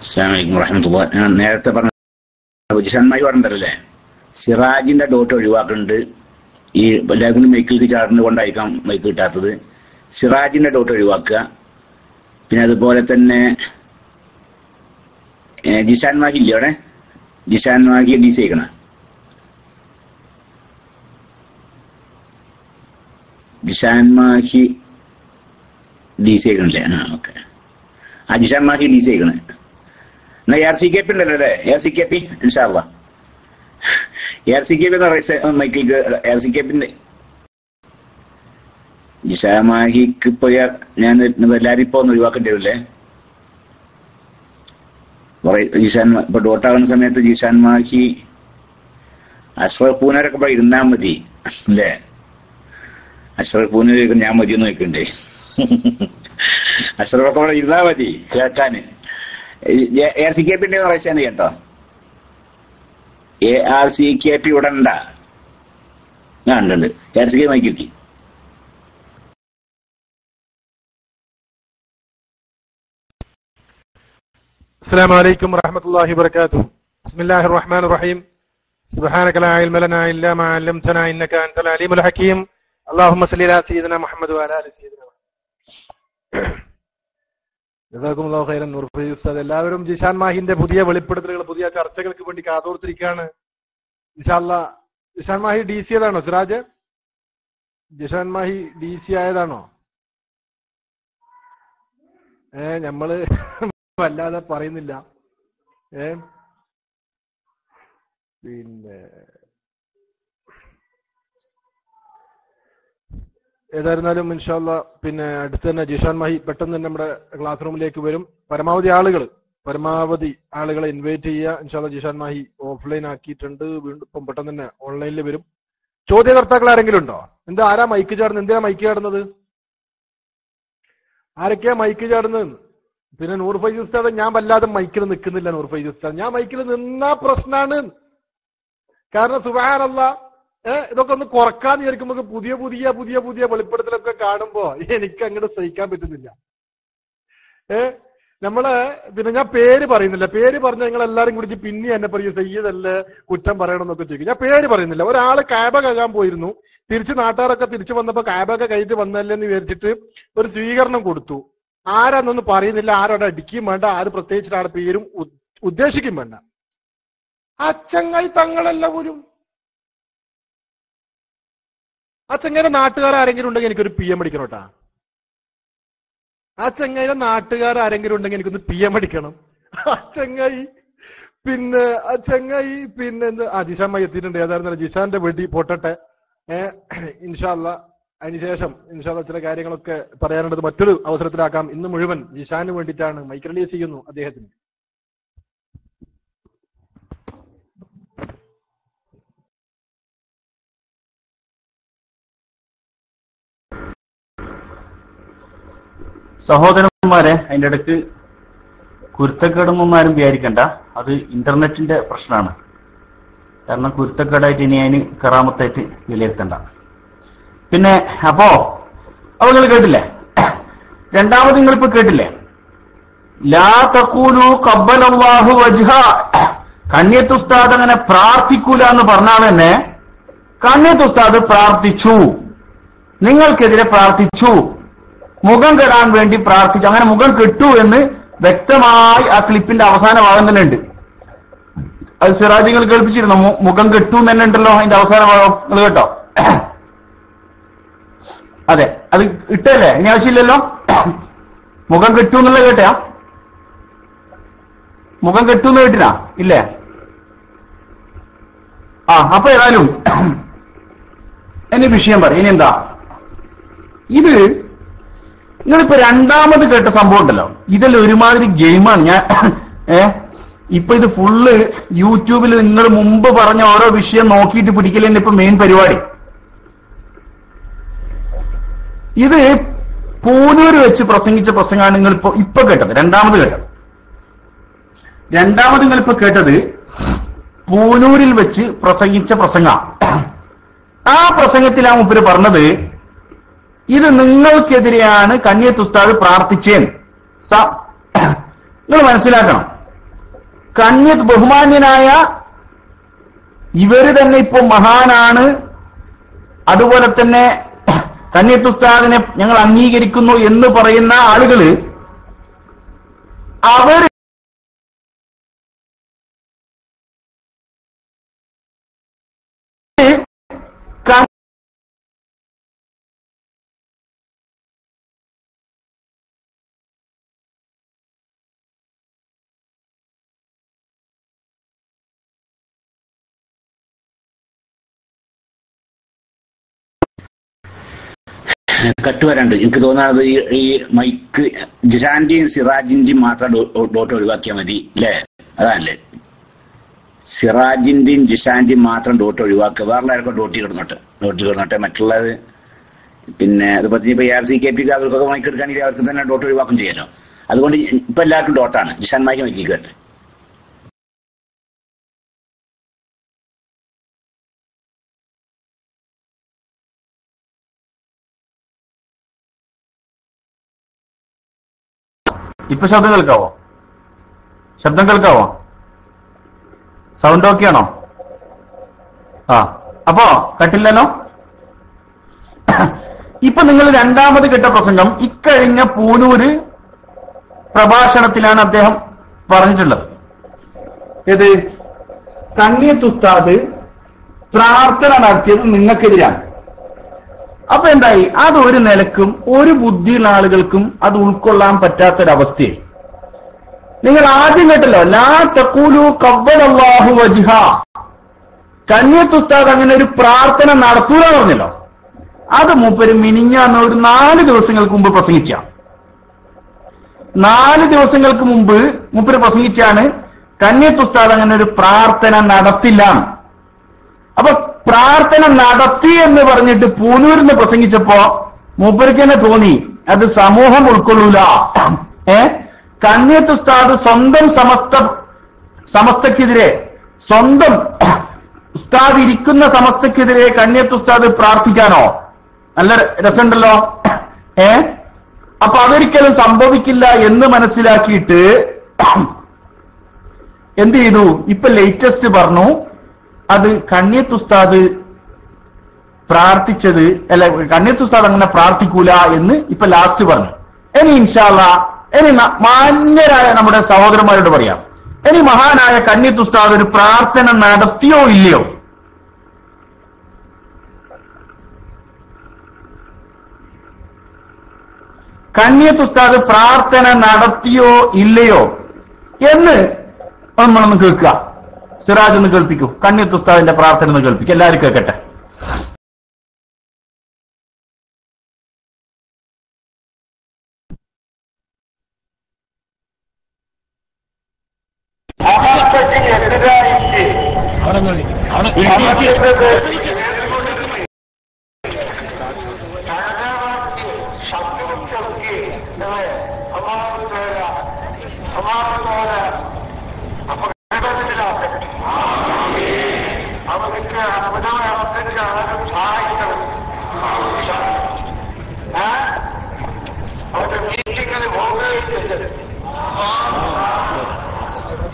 അസ്സലാമു അലൈക്കും വറഹ്മത്തുള്ളാഹി. ഞാൻ നേരത്തെ പറഞ്ഞ ജിഷാൻമായി പറഞ്ഞല്ലേ, സിറാജിന്റെ ഡോട്ട് ഒഴിവാക്കുന്നുണ്ട്. ഈ എല്ലാവർക്കും മൈക്കിലേക്ക് ചാടുന്നത് കൊണ്ടായിരിക്കാം മൈക്ക് കിട്ടാത്തത്. സിറാജിന്റെ ഡോട്ട് ഒഴിവാക്കുക. പിന്നെ അതുപോലെ തന്നെ ജിഷാൻ മാഹി ഇല്ലേ അവിടെ, ജിഷാൻ മാഹി DC ആയിക്കണ, ജിഷാൻ മാഹി DC ആയിക്കണല്ലേ? ഓക്കെ, ആ ജിഷാൻ മാഹി DC ആയിക്കണേ. എന്നാ ARCKP ഉണ്ടല്ലോ അല്ലേ? ARCKP ഇൻഷാ അല്ലാഹ്. ARCKP മൈക്കിൽ ARCKP ജിഷാമാഹിക്ക് ഇപ്പൊ ഞാൻ എല്ലാരും ഇപ്പൊ ഒന്ന് ഒഴിവാക്കേണ്ടി വരില്ലേ? കുറെ ജിഷാൻ ഇപ്പൊ ഡോട്ടാകുന്ന സമയത്ത് ജിഷാൻ മാഹി അഷ്റഫ് പൂനരൊക്കെ ഇവിടെ ഇരുന്നാ മതി അല്ലേ? അഷ്റഫ് പൂനര് ഞാൻ മതി എന്ന് നോക്കണ്ടേ? അഷ്റഫൊക്കെ ഇവിടെ ഇരുന്നാ മതി കേൾക്കാന്. ARCKP റൈസാണ് കേട്ടോ. ARCKP ഇവിടെ ഉണ്ടാ? ഉണ്ട്. ARCKP മാറ്റി കിട്ടി. السلام عليكم ورحمة الله وبركاته. بسم الله الرحمن الرحيم. سبحانك لا علم لنا إلا ما علمتنا إنك أنت العليم الحكيم. اللهم صل على سيدنا محمد وعلى آل سيدنا محمد. ജസാകുമുല്ലാഹു ഖൈറൻ. നൂർഫൈസ് ഉസ്താദ്, എല്ലാവരും ജിഷാൻ മാഹിന്റെ പുതിയ വെളിപ്പെടുത്തലുകൾ, പുതിയ ചർച്ചകൾക്ക് വേണ്ടി കാതോർത്തിരിക്കുകയാണ്. ഇൻഷാ അല്ലാഹ്. ജിഷാൻ മാഹി DC ആയതാണോ സിറാജ്? ജിഷാൻ മാഹി DC ആയതാണോ? ഞമ്മള് വല്ലാതെ പറയുന്നില്ല. പിന്നെ ഏതായിരുന്നാലും ഇൻഷാ അല്ലാഹ് പിന്നെ അടുത്ത് തന്നെ ജിഷാൻ മാഹി പെട്ടെന്ന് തന്നെ നമ്മുടെ ക്ലാസ് റൂമിലേക്ക് വരും. പരമാവധി ആളുകളെ ഇൻവൈറ്റ് ചെയ്യുക. ഇൻഷാ അല്ലാഹ് ജിഷാൻ മാഹി ഓഫ്ലൈൻ ആക്കിയിട്ടുണ്ട്. വീണ്ടും ഇപ്പം പെട്ടെന്ന് തന്നെ ഓൺലൈനിൽ വരും. ചോദ്യകർത്താക്കൾ ആരെങ്കിലും ഉണ്ടോ? ആരാ മൈക്ക് ചാടുന്നത്? എന്തിനാ മൈക്ക് ചാടുന്നത്? ആരൊക്കെയാ മൈക്ക് ചാടുന്നത്? പിന്നെ നൂർഫൈസ് ഉസ്താദ്, ഞാൻ വല്ലാതെ മൈക്കിൽ നിൽക്കുന്നില്ല നൂർഫൈസ് ഉസ്താദ്. ഞാൻ മൈക്കിൽ നിന്നാ പ്രശ്നമാണ്. കാരണം സുബ്ഹാനല്ലാഹ്, ഇതൊക്കെ ഒന്ന് കുറക്കാന്ന് വിചാരിക്കുമ്പോ പുതിയ വെളിപ്പെടുത്തലൊക്കെ കാണുമ്പോ എനിക്ക് അങ്ങോട്ട് സഹിക്കാൻ പറ്റുന്നില്ല. പിന്നെ ഞാൻ പേര് പറയുന്നില്ല. പേര് പറഞ്ഞ നിങ്ങൾ എല്ലാരും കുറിച്ച് പിന്നെ എന്നെ പറയും സയ്യിദല്ലേ കുറ്റം പറയണമെന്നൊക്കെ ചോദിക്കും. ഞാൻ പേര് പറയുന്നില്ല. ഒരാള് കാബ കഴുകാൻ പോയിരുന്നു. നാട്ടുകാരൊക്കെ തിരിച്ചു വന്നപ്പോ കാബൊക്കെ കഴിഞ്ഞിട്ട് വന്നല്ലേ എന്ന് വിചാരിച്ചിട്ട് ഒരു സ്വീകരണം കൊടുത്തു. ആരാന്നൊന്നും പറയുന്നില്ല, ആരോടെ അടിക്കുകയും വേണ്ട, ആര് പ്രത്യേകിച്ചിട്ട് ആരുടെ പേരും ഉദ്ദേശിക്കും വേണ്ട. അച്ചങ്ങായി തങ്ങളെല്ലാവരും അച്ചങ്ങയുടെ നാട്ടുകാരെങ്കിലും ഉണ്ടെങ്കിൽ എനിക്കൊരു PM അടിക്കണം കേട്ടാ. ആ ചെങ്ങായിയുടെ നാട്ടുകാരെങ്കിലും ഉണ്ടെങ്കിൽ എനിക്കൊന്ന് PM അടിക്കണം. ആ ചെങ്ങായി പിന്നെ ജിഷാൻ എത്തിയിട്ടുണ്ട്. ഏതായിരുന്നാലും ജിഷാന്റെ വെടി പൊട്ടട്ടെ ഇൻഷാ അല്ലാഹ്. അതിനുശേഷം ഇൻഷാ അല്ലാഹ് ചില കാര്യങ്ങളൊക്കെ പറയാനുള്ളത് മറ്റൊരു അവസരത്തിലാക്കാം. ഇന്ന് മുഴുവൻ ജിഷാന് വേണ്ടിയിട്ടാണ് മൈക്ക് റിലീസ് ചെയ്യുന്നു അദ്ദേഹത്തിന്. സഹോദരന്മാരെ, അതിന്റെ ഇടയ്ക്ക് കുരുത്തക്കേടൊന്നും ആരും വിചാരിക്കണ്ട. അത് ഇന്റർനെറ്റിന്റെ പ്രശ്നമാണ്. കാരണം കുരുത്തക്കേടായിട്ട് ഇനി അതിന് കറാമത്തായിട്ട് വിലയിരുത്തണ്ട. പിന്നെ അപ്പോ നിങ്ങൾ കേട്ടില്ലേ? രണ്ടാമത് നിങ്ങളിപ്പോ കേട്ടില്ലേ? ലാ തഖൂലു ഖബ്ബലല്ലാഹു വജ്ഹ. കണ്യത്ത് ഉസ്താദ് അങ്ങനെ പ്രാർത്ഥിക്കൂല എന്ന് പറഞ്ഞാൽ തന്നെ കണ്യത്ത് ഉസ്താദ് പ്രാർത്ഥിച്ചു, നിങ്ങൾക്കെതിരെ പ്രാർത്ഥിച്ചു, മുഖം കെടാൻ വേണ്ടി പ്രാർത്ഥിച്ചു. അങ്ങനെ മുഖം കെട്ടു എന്ന് വ്യക്തമായി ആ ക്ലിപ്പിന്റെ അവസാന ഭാഗം തന്നെ ഉണ്ട്. അത് സിറാജിങ്ങൾ കേൾപ്പിച്ചിരുന്നു. മുഖം കെട്ടു എന്ന് തന്നെ ഉണ്ടല്ലോ അതിന്റെ അവസാന ഭാഗം. നിങ്ങൾ കേട്ടോ? അതെ, അത് ഇട്ടല്ലേ? ഇനി ആവശ്യമില്ലല്ലോ. മുഖം കെട്ടു എന്നുള്ള കേട്ടാ? മുഖം കെട്ടു എന്ന് കേട്ടിനാ? ഇല്ലേ? അപ്പൊ ഏതായാലും എന്നെ വിഷയം പറ. ഇനി എന്താ ഇത്? നിങ്ങളിപ്പോ രണ്ടാമത് കേട്ട സംഭവം ഉണ്ടല്ലോ, ഇതെല്ലാം ഒരുമാതിരി ഗെയിമാണ്. ഞാൻ ഇപ്പൊ ഇത് ഫുള്ള് യൂട്യൂബിൽ നിങ്ങൾ മുമ്പ് പറഞ്ഞ ഓരോ വിഷയം നോക്കിയിട്ട് പിടിക്കലെന്നെ ഇപ്പൊ മെയിൻ പരിപാടി. ഇത് പൂനൂര് വെച്ച് പ്രസംഗിച്ച പ്രസംഗമാണ് നിങ്ങൾ ഇപ്പൊ കേട്ടത്. രണ്ടാമത് നിങ്ങളിപ്പോ കേട്ടത് പൂനൂരിൽ വെച്ച് പ്രസംഗിച്ച പ്രസംഗ. ആ പ്രസംഗത്തിൽ ആ മുപ്പര് പറഞ്ഞത് ഇത് നിങ്ങൾക്കെതിരെയാണ് കണ്യത്ത് ഉസ്താദ് പ്രാർത്ഥിച്ചേന്ന്. നിങ്ങൾ മനസ്സിലാക്കണം, കന്യത് ബഹുമാന്യനായ ഇവര് തന്നെ ഇപ്പൊ മഹാനാണ്, അതുപോലെ തന്നെ കന്യത്ത് ഉസ്താദിനെ ഞങ്ങൾ അംഗീകരിക്കുന്നു എന്ന് പറയുന്ന ആളുകള് അവർ കട്ടുവരാണ്ട് എനിക്ക് തോന്നുന്നത് ഈ മൈക്ക് ജിഷാന്റെയും സിറാജിന്റെയും മാത്രം ഡോട്ട് ഒഴിവാക്കിയാൽ മതി അല്ലേ? അതല്ലേ, സിറാജിന്റെയും ജിഷാന്റെയും മാത്രം ഡോട്ട് ഒഴിവാക്കുക, വേറെ ആർക്കും ഡോട്ട് കിടന്നോട്ടെ. മറ്റുള്ളത് പിന്നെ അതുപോലെ ഇപ്പൊ ARCKP അവർക്കൊക്കെ മൈക്ക് എടുക്കുകയാണെങ്കിൽ അവർക്ക് തന്നെ ഡോട്ട് ഒഴിവാക്കും ചെയ്യാനോ. അതുകൊണ്ട് ഇപ്പൊ എല്ലാവർക്കും ഡോട്ടാണ്. ജിഷാൻ മൈക്ക് മൈക്കിക്കട്ടെ. ഇപ്പൊ ശബ്ദം കേൾക്കാവോ? സൗണ്ട് ഓക്കെ ആണോ? അപ്പോ കട്ടില്ലല്ലോ. ഇപ്പൊ നിങ്ങൾ രണ്ടാമത് കേട്ട പ്രസംഗം ഇക്കഴിഞ്ഞ പൂനൂര് പ്രഭാഷണത്തിലാണ് അദ്ദേഹം പറഞ്ഞിട്ടുള്ളത്. ഏത്? കന്യത്ത് ഉസ്താദ് പ്രാർത്ഥന നടത്തിയത് നിങ്ങൾക്കെതിരാണ്. അപ്പൊ എന്തായി? അത് ഒരു നിലക്കും ഒരു ബുദ്ധിയുള്ള ആളുകൾക്കും അത് ഉൾക്കൊള്ളാൻ പറ്റാത്തൊരവസ്ഥയായി. നിങ്ങൾ ആദ്യം കേട്ടല്ലോ, ലാ തഖൂലു ഖബ്ബലല്ലാഹു വജ്ഹ, കന്യത്ത് ഉസ്താദ് അങ്ങനെ ഒരു പ്രാർത്ഥന നടത്തൂല പറഞ്ഞല്ലോ. അത് മൂപ്പര് മിനിഞ്ഞാന്ന് ഒരു 4 ദിവസങ്ങൾക്ക് മുമ്പ് പ്രസംഗിച്ച 4 ദിവസങ്ങൾക്ക് മുമ്പ് മൂപ്പര് പ്രസംഗിച്ചാണ് കന്യത്ത് ഉസ്താദ് അങ്ങനെ ഒരു പ്രാർത്ഥന നടത്തില്ല. അപ്പൊ പ്രാർത്ഥന നടത്തി എന്ന് പറഞ്ഞിട്ട് പൂനൂരിന്ന് പ്രസംഗിച്ചപ്പോ മൂപ്പർക്ക് തന്നെ തോന്നി അത് സമൂഹം ഉൾക്കൊള്ളൂല. കന്യത്ത് ഉസ്താദ് സ്വന്തം സമസ്തക്കെതിരെ, സ്വന്തം ഉസ്താദ് ഇരിക്കുന്ന സമസ്തക്കെതിരെ കന്യത്ത് ഉസ്താദ് പ്രാർത്ഥിക്കാനോ? നല്ല രസമുണ്ടല്ലോ. അപ്പൊ അതൊരിക്കലും സംഭവിക്കില്ല എന്ന് മനസ്സിലാക്കിയിട്ട് എന്ത് ചെയ്തു? ഇപ്പൊ ലേറ്റസ്റ്റ് പറഞ്ഞു അത് കന്യത്ത് ഉസ്താദ് പ്രാർത്ഥിച്ചത് അല്ല, കന്യത്ത് ഉസ്താദ് അങ്ങനെ പ്രാർത്ഥിക്കൂല എന്ന് ഇപ്പൊ ലാസ്റ്റ് പറഞ്ഞു. ഇനി ഇൻഷാ അല്ലാഹ് ഇനി മാന്യരായ നമ്മുടെ സഹോദരന്മാരോട് പറയാം, ഇനി മഹാനായ കന്യത്ത് ഉസ്താദ് ഒരു പ്രാർത്ഥന നടത്തിയോ ഇല്ലയോ? കന്യത്ത് ഉസ്താദ് പ്രാർത്ഥന നടത്തിയോ ഇല്ലയോ എന്ന് നമ്മളൊന്ന് കേൾക്കുക. സിറാജ് ഒന്ന് കേൾപ്പിക്കൂ, കന്യത്ത് ഉസ്താദിന്റെ പ്രാർത്ഥന ഒന്ന് കേൾപ്പിക്കും, എല്ലാവരും കേൾക്കട്ടെ.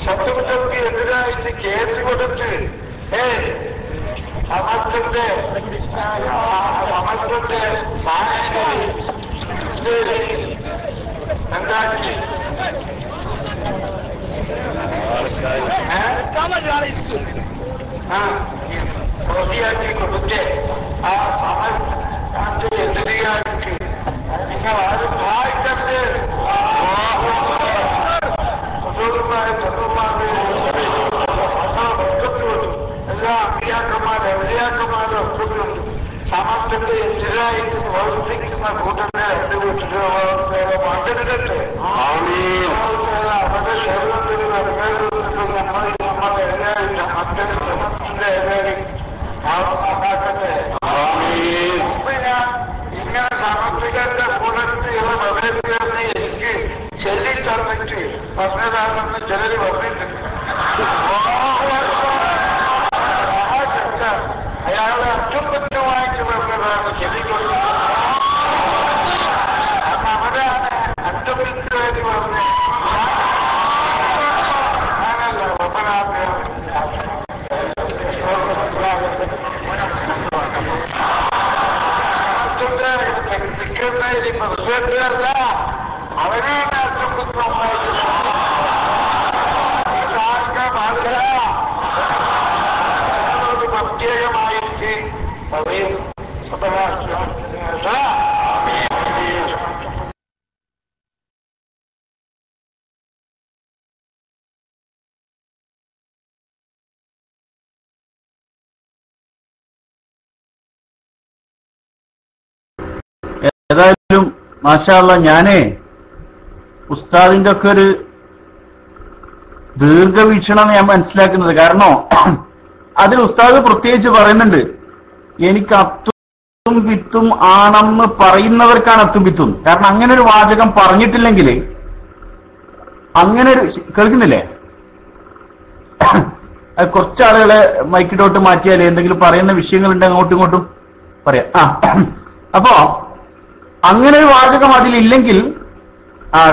ശത്രുക്കൾക്ക് എതിരായിട്ട് കേസ് കൊടുത്ത് സമസ്തന്റെ എന്താക്കി പ്രതിയാക്കി കൊടുത്ത് ആ സമസ്തന്റെ എതിരായിട്ട് നിങ്ങൾ ആരും സഹായിക്കരുത്. എല്ലാ അമ്പിയാക്കന്മാരും എവിടെയാക്കന്മാരും ഒക്കെയുണ്ട്. സമസ്തന്റെ എതിരായിട്ട് പ്രവർത്തിക്കുന്ന കൂട്ടത്തെ രണ്ട് വീട്ടിലും പങ്കെടുക്കട്ടെ. അവരുടെ ശരീരത്തിന് നമ്മൾ എതിരായിട്ട് സമസ്തന്റെ എതിരായിട്ട് ഉണ്ടാക്കട്ടെ. ഇങ്ങനെ സമസ്തകന്റെ പുനർത്തിയുള്ള പ്രദേശത്തെ എനിക്ക് ചൊല്ലിത്തന്നിട്ട് പറഞ്ഞതാണെന്ന് ചിലര് പറഞ്ഞിട്ടുണ്ട്. അയാളെ അറ്റംപറ്റമായിട്ട് പറഞ്ഞതാണ് ചൊല്ലിക്കൊടുക്കുന്നത്. അപ്പൊ അവരാണ് അറ്റമിൽ അവരാണ് അത്രപുത്രമായിട്ട് ഈ കാർഗ മാതൃക പ്രത്യേകമായിട്ട് പറയും. ഏതായാലും മാഷാ അല്ലാ, ഞാനേ ഉസ്താദിന്റെ ഒക്കെ ഒരു ദീർഘവീക്ഷണം ഞാൻ മനസ്സിലാക്കുന്നത്. കാരണം അതിൽ ഉസ്താദ് പ്രത്യേകിച്ച് പറയുന്നുണ്ട്, എനിക്ക് അത്തും വിത്തും ആണെന്ന് പറയുന്നവർക്കാണ് അത്തും വിത്തും. കാരണം അങ്ങനെ ഒരു വാചകം പറഞ്ഞിട്ടില്ലെങ്കിൽ അങ്ങനെ ഒരു കേൾക്കുന്നില്ലേ, അത് കുറച്ചാളുകളെ മൈക്കിലോട്ട് മാറ്റിയാൽ എന്തെങ്കിലും പറയുന്ന വിഷയങ്ങളുണ്ട് അങ്ങോട്ടും ഇങ്ങോട്ടും പറയാം. അപ്പോ അങ്ങനെ ഒരു വാചകം അതിലില്ലെങ്കിൽ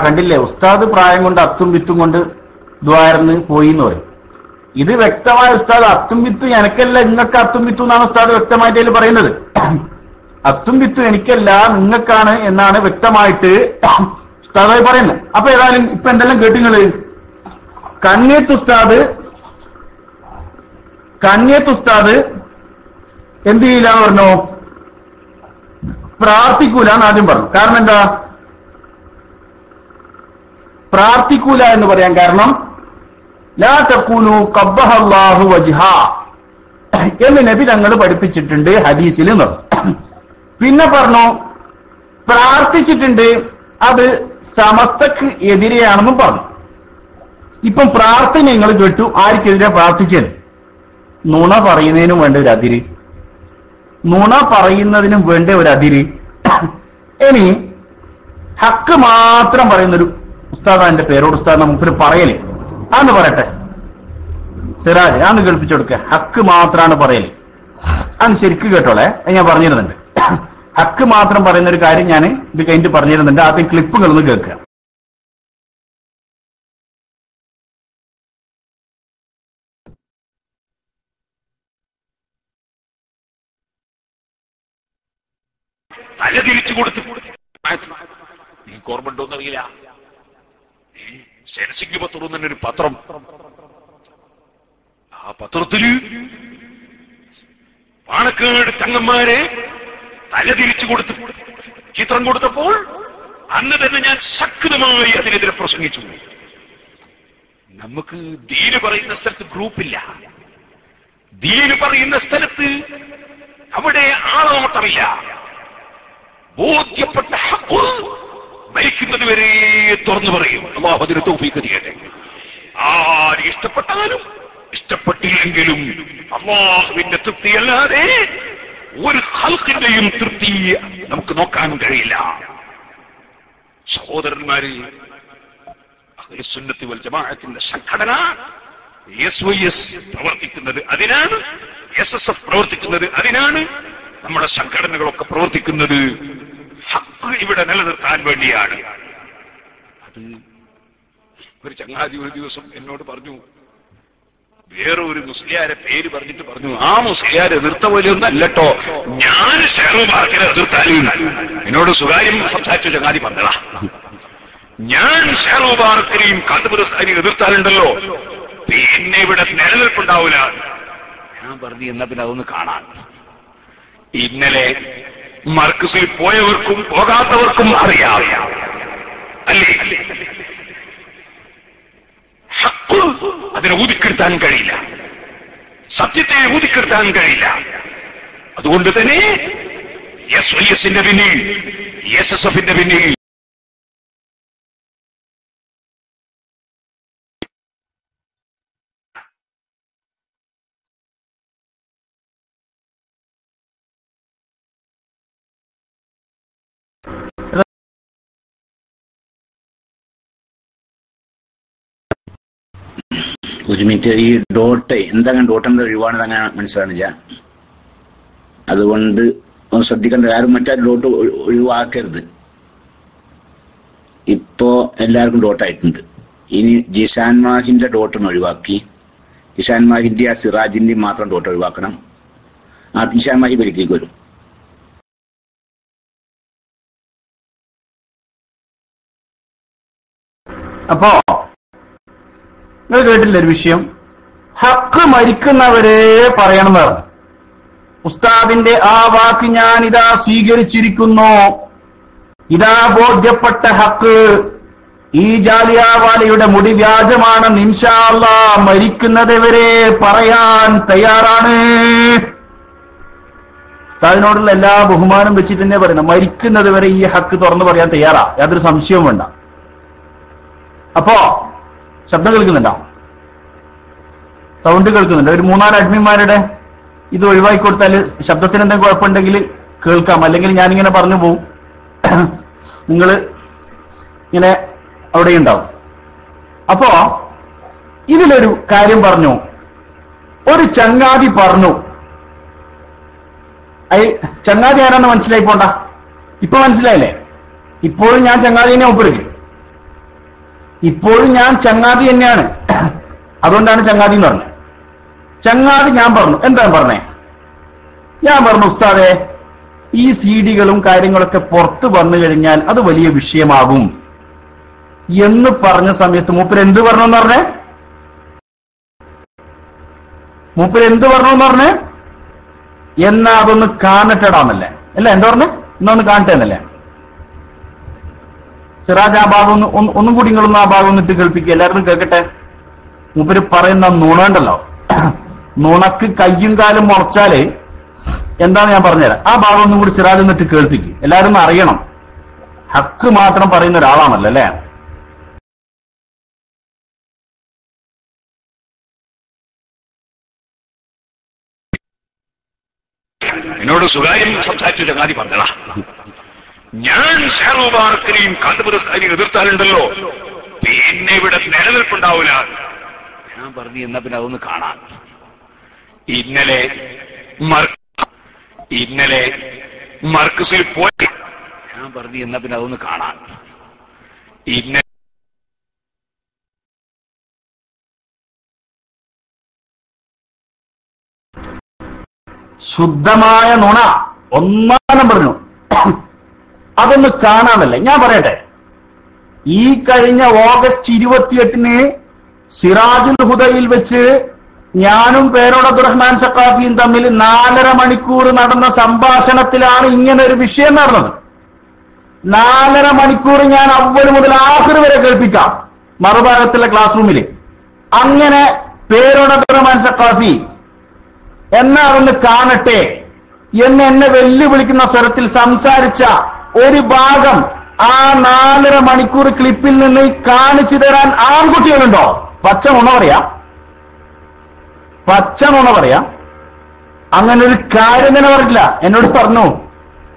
കണ്ടില്ലേ ഉസ്താദ് പ്രായം കൊണ്ട് അത്തും വിത്തും കൊണ്ട് ദ്വാരന്ന് പോയി എന്ന് പറയും. ഇത് വ്യക്തമായ ഉസ്താദ് അത്തും വിത്തും എനിക്കല്ല നിങ്ങൾക്ക് അത്തും വിത്തും എന്നാണ് ഉസ്താദ് വ്യക്തമായിട്ട് അതിൽ പറയുന്നത്. അത്തും വിത്തും എനിക്കല്ല നിങ്ങൾക്കാണ് എന്നാണ് വ്യക്തമായിട്ട് ഉസ്താദായി പറയുന്നത്. അപ്പൊ ഏതായാലും ഇപ്പൊ എന്തെല്ലാം കേട്ടുങ്ങള്, കണ്ണിയത്ത് ഉസ്താദ് എന്ത് ചെയ്യില്ല എന്ന് പറഞ്ഞു, പ്രാർത്ഥിക്കൂല എന്ന് ആദ്യം പറഞ്ഞു. കാരണം എന്താ പ്രാർത്ഥിക്കൂല എന്ന് പറയാൻ കാരണം, ലാ തഖൂലു ഖബ്ബഹല്ലാഹു വജ്ഹാ എന്ന് നബി തങ്ങൾ പഠിപ്പിച്ചിട്ടുണ്ട് ഹദീസിൽ എന്ന് പറഞ്ഞു. പിന്നെ പറഞ്ഞു പ്രാർത്ഥിച്ചിട്ടുണ്ട് അത് സമസ്തക്ക് എതിരെയാണെന്നും പറഞ്ഞു. ഇപ്പം പ്രാർത്ഥന നിങ്ങൾ കേട്ടു, ആർക്കെതിരെ പ്രാർത്ഥിച്ചത്? നുണ പറയുന്നതിനും വേണ്ട ഒരു അതിര്, നുണ പറയുന്നതിനും വേണ്ട ഒരു അതിര്. ഇനി ഹക്ക് മാത്രം പറയുന്നൊരു ഉസ്താദ്, എന്റെ പേരോട് ഉസ്താദ് നമുക്ക് പറയല്, അന്ന് പറയട്ടെ സിറാജ്, അന്ന് കേൾപ്പിച്ചു കൊടുക്ക. ഹക്ക് മാത്രമാണ് പറയല്, അന്ന് ശരിക്കും കേട്ടോളെ. ഞാൻ പറഞ്ഞിരുന്നുണ്ട് ഹക്ക് മാത്രം പറയുന്ന ഒരു കാര്യം ഞാൻ ഇത് കഴിഞ്ഞിട്ട് പറഞ്ഞിരുന്നുണ്ട്. ആദ്യം ക്ലിപ്പുകളൊന്ന് കേൾക്കുക. തല തിരിച്ചു കൊടുത്തു. നീ ഓർമ്മണ്ടോന്നറിയില്ല, ശരസിംഗ് പത്രം തന്നെ ഒരു പത്രം, ആ പത്രത്തില് പാണക്കേട് തങ്ങന്മാരെ തല തിരിച്ചു കൊടുത്തു ചിത്രം കൊടുത്തപ്പോൾ അന്ന് തന്നെ ഞാൻ ശക്തമായി അതിനെതിരെ പ്രസംഗിച്ചു. നമുക്ക് ദീന് പറയുന്ന സ്ഥലത്ത് ഗ്രൂപ്പില്ല, ദീന് പറയുന്ന സ്ഥലത്ത് അവിടെ ആളോട്ടമില്ല. ബോധ്യപ്പെട്ട ഹഖ് മരിക്കുന്നത് വരെ തുറന്നു പറയും. അല്ലാഹു അതിന് തൗഫീഖ് ചെയ്യട്ടെ. ആര് ഇഷ്ടപ്പെട്ടാലും ഇഷ്ടപ്പെട്ടില്ലെങ്കിലും അല്ലാഹുവിന്റെ തൃപ്തിയല്ലാതെ ഒരു ഖൽഖിന്റെയും തൃപ്തി നമുക്ക് നോക്കാൻ കഴിയില്ല. സഹോദരന്മാരെ, അഹ്ലുസുന്നത്തി വൽ ജമാഅത്തിന്റെ സംഘടന SYS പ്രവർത്തിക്കുന്നത് അതിനാണ്, SSF പ്രവർത്തിക്കുന്നത് അതിനാണ്, നമ്മുടെ സംഘടനകളൊക്കെ പ്രവർത്തിക്കുന്നത് ഹഖ് ഇവിടെ നിലനിർത്താൻ വേണ്ടിയാണ്. അത് ഒരു ചങ്ങാതി ഒരു ദിവസം എന്നോട് പറഞ്ഞു, വേറെ ഒരു മുസ്ലിയാരെ പേര് പറഞ്ഞിട്ട് പറഞ്ഞു, ആ മുസ്ലിയാരെ എതിർത്ത പോലെയൊന്നല്ലോ ഞാൻ ഷെയർ മാർക്കിനെ എതിർത്താലും. എന്നോട് സ്വകാര്യം സംസാരിച്ച ചങ്ങാതി പറഞ്ഞതാ, ഞാൻ ഷെയർ മാർക്കിനെയും കാന്തപുരസ്ഥാനെയും എതിർത്താലുണ്ടല്ലോ പിന്നെ ഇവിടെ നിലനിൽപ്പുണ്ടാവില്ല. ഞാൻ പറഞ്ഞു എന്നാ പിന്നെ അതൊന്ന് കാണാൻ. ഇന്നലെ മർക്കസിൽ പോയവർക്കും പോകാത്തവർക്കും അറിയാം, അല്ലേ? ഹഖ് അതിനെ ഊതിക്കെടുത്താൻ കഴിയില്ല, സത്യത്തെ ഊതിക്കെടുത്താൻ കഴിയില്ല. അതുകൊണ്ട് തന്നെ SYSന്റെ പിന്നിൽ, SSFന്റെ പിന്നിൽ ഒരു മിനിറ്റ്. ഈ ഡോട്ട് എന്താണ് ഡോട്ടെന്താ ഒഴിവാണെന്ന് അങ്ങനെ മനസ്സിലാണില്ല. അതുകൊണ്ട് ഒന്ന് ശ്രദ്ധിക്കേണ്ട. ആരും മറ്റേ ഡോട്ട് ഒഴിവാക്കരുത്. ഇപ്പോ എല്ലാവർക്കും ഡോട്ടായിട്ടുണ്ട്. ഇനി ജിഷാൻ മാഹിന്റെ ഡോട്ടൊന്ന് ഒഴിവാക്കി, ജിഷാൻ മാഹിന്റെ ആ സിറാജിന്റെയും മാത്രം ഡോട്ട് ഒഴിവാക്കണം. ആ ജിഷാൻ മാഹി പരിക്കേക്ക് വരും. അപ്പോ നിങ്ങൾ കേട്ടില്ല ഒരു വിഷയം, ഹക്ക് മരിക്കുന്നവരെ പറയണം പറഞ്ഞു. ഉസ്താദിന്റെ ആ വാക്ക് ഞാൻ ഇതാ സ്വീകരിച്ചിരിക്കുന്നു. ഇതാ ബോധ്യപ്പെട്ട ഹക്ക്. ഈ ജാലിയാവാലയുടെ മുടി വ്യാജമാണെന്ന് ഇൻഷാ അല്ലാഹ് മരിക്കുന്നത് വരെ പറയാൻ തയ്യാറാണ്. ഉസ്താദിനോടുള്ള എല്ലാ ബഹുമാനം വെച്ചിട്ട് തന്നെ പറയണം, മരിക്കുന്നത് വരെ ഈ ഹക്ക് തുറന്നു പറയാൻ തയ്യാറാ, യാതൊരു സംശയവും വേണ്ട. അപ്പോ ശബ്ദം കേൾക്കുന്നുണ്ടോ? സൗണ്ട് കേൾക്കുന്നുണ്ട്. ഒരു 3-4 അഡ്മിന്മാരുടെ ഇത് ഒഴിവാക്കി കൊടുത്താൽ ശബ്ദത്തിന് എന്തെങ്കിലും കുഴപ്പമുണ്ടെങ്കിൽ കേൾക്കാം, അല്ലെങ്കിൽ ഞാനിങ്ങനെ പറഞ്ഞു പോവും, നിങ്ങൾ ഇങ്ങനെ അവിടെ ഉണ്ടാവും. അപ്പോ ഇതിലൊരു കാര്യം പറഞ്ഞു. ഒരു ചങ്ങാതി പറഞ്ഞു, ചങ്ങാതി ആരാന്ന് മനസ്സിലായി പോണ്ട, ഇപ്പൊ മനസ്സിലായില്ലേ? ഇപ്പോഴും ഞാൻ ചങ്ങാതി തന്നെ ഒപ്പിരിക്കും, ഇപ്പോഴും ഞാൻ ചങ്ങാതി തന്നെയാണ്. അതുകൊണ്ടാണ് ചങ്ങാതി എന്ന് പറഞ്ഞത്. ചങ്ങാതി ഞാൻ പറഞ്ഞു, എന്താ പറഞ്ഞേ? ഞാൻ പറഞ്ഞു, ഉസ്താദേ, ഈ സീഡികളും കാര്യങ്ങളൊക്കെ പുറത്ത് വന്നു കഴിഞ്ഞാൽ അത് വലിയ വിഷയമാകും എന്ന് പറഞ്ഞ സമയത്ത് മൂപ്പര് എന്ത് പറഞ്ഞു എന്ന് പറഞ്ഞേ? മൂപ്പര് എന്ത് പറഞ്ഞു എന്ന് പറഞ്ഞേ? എന്നാ അതൊന്ന് കാണട്ടെടാന്നല്ലേ? അല്ല, എന്താ പറഞ്ഞേ? എന്നാ ഒന്ന് കാണട്ടെ എന്നല്ലേ? സിറാജ്, ആ ഭാഗം ഒന്നും കൂടി നിങ്ങളൊന്ന് ആ ഭാഗം ഒന്നിട്ട് കേൾപ്പിക്കുക, എല്ലാവരും കേൾക്കട്ടെ. മൂപ്പര് പറയുന്ന നുണ ഉണ്ടല്ലോ, നുണക്ക് കയ്യും കാലും മുറച്ചാല് എന്താണ് ഞാൻ പറഞ്ഞുതരാം. ആ ഭാഗം ഒന്നും കൂടി സിറാജ് എന്നിട്ട് കേൾപ്പിക്കുക, എല്ലാവരും അറിയണം. ഹക്ക് മാത്രം പറയുന്ന ഒരാളാണല്ലോ അല്ലേ? എന്നോട് സ്വകാര്യം സംസാരിച്ച ചങ്ങാതി പറഞ്ഞതാ, ഞാൻ ഷാറൂബാർക്കിനെയും കാന്തപുരസ്ഥാനെയും എതിർത്താലുണ്ടല്ലോ പിന്നെ ഇവിടെ നിലനിൽപ്പുണ്ടാവില്ല. ഞാൻ പറഞ്ഞു, എന്നാ പിന്നെ അതൊന്ന് കാണാൻ. ഇന്നലെ മർക്കസിൽ പോയി. ഞാൻ പറഞ്ഞു, എന്നാ പിന്നെ അതൊന്ന് കാണാൻ. ശുദ്ധമായ നുണ ഒന്നാം പറഞ്ഞു. അതൊന്ന് കാണാമല്ലേ? ഞാൻ പറയട്ടെ, ഈ കഴിഞ്ഞ ഓഗസ്റ്റ് 28-ന് സിറാജുൽ ഹുദയിൽ വെച്ച് ഞാനും പേരോട് അബ്ദുറഹ്മാൻ സഖാഫിയും തമ്മിൽ 4.5 മണിക്കൂർ നടന്ന സംഭാഷണത്തിലാണ് ഇങ്ങനെ ഒരു വിഷയം നടന്നത്. 4.5 മണിക്കൂർ ഞാൻ അവ്വൽ മുതൽ ആഖിർ വരെ കേൾപ്പിക്കാം മറുഭാഗത്തുള്ള ക്ലാസ് റൂമിൽ. അങ്ങനെ പേരോട് അബ്ദുറഹ്മാൻ സഖാഫി എന്നാ അതൊന്ന് കാണട്ടെ എന്നെ വെല്ലുവിളിക്കുന്ന സ്വരത്തിൽ സംസാരിച്ച ഒരു ഭാഗം ആ 4.5 മണിക്കൂർ ക്ലിപ്പിൽ നിന്ന് കാണിച്ചു തരാൻ ആൺകുട്ടികളുണ്ടോ? പച്ച നുണ പറയാം. അങ്ങനെ ഒരു കാര്യം തന്നെ പറഞ്ഞില്ല. എന്നോട് പറഞ്ഞു,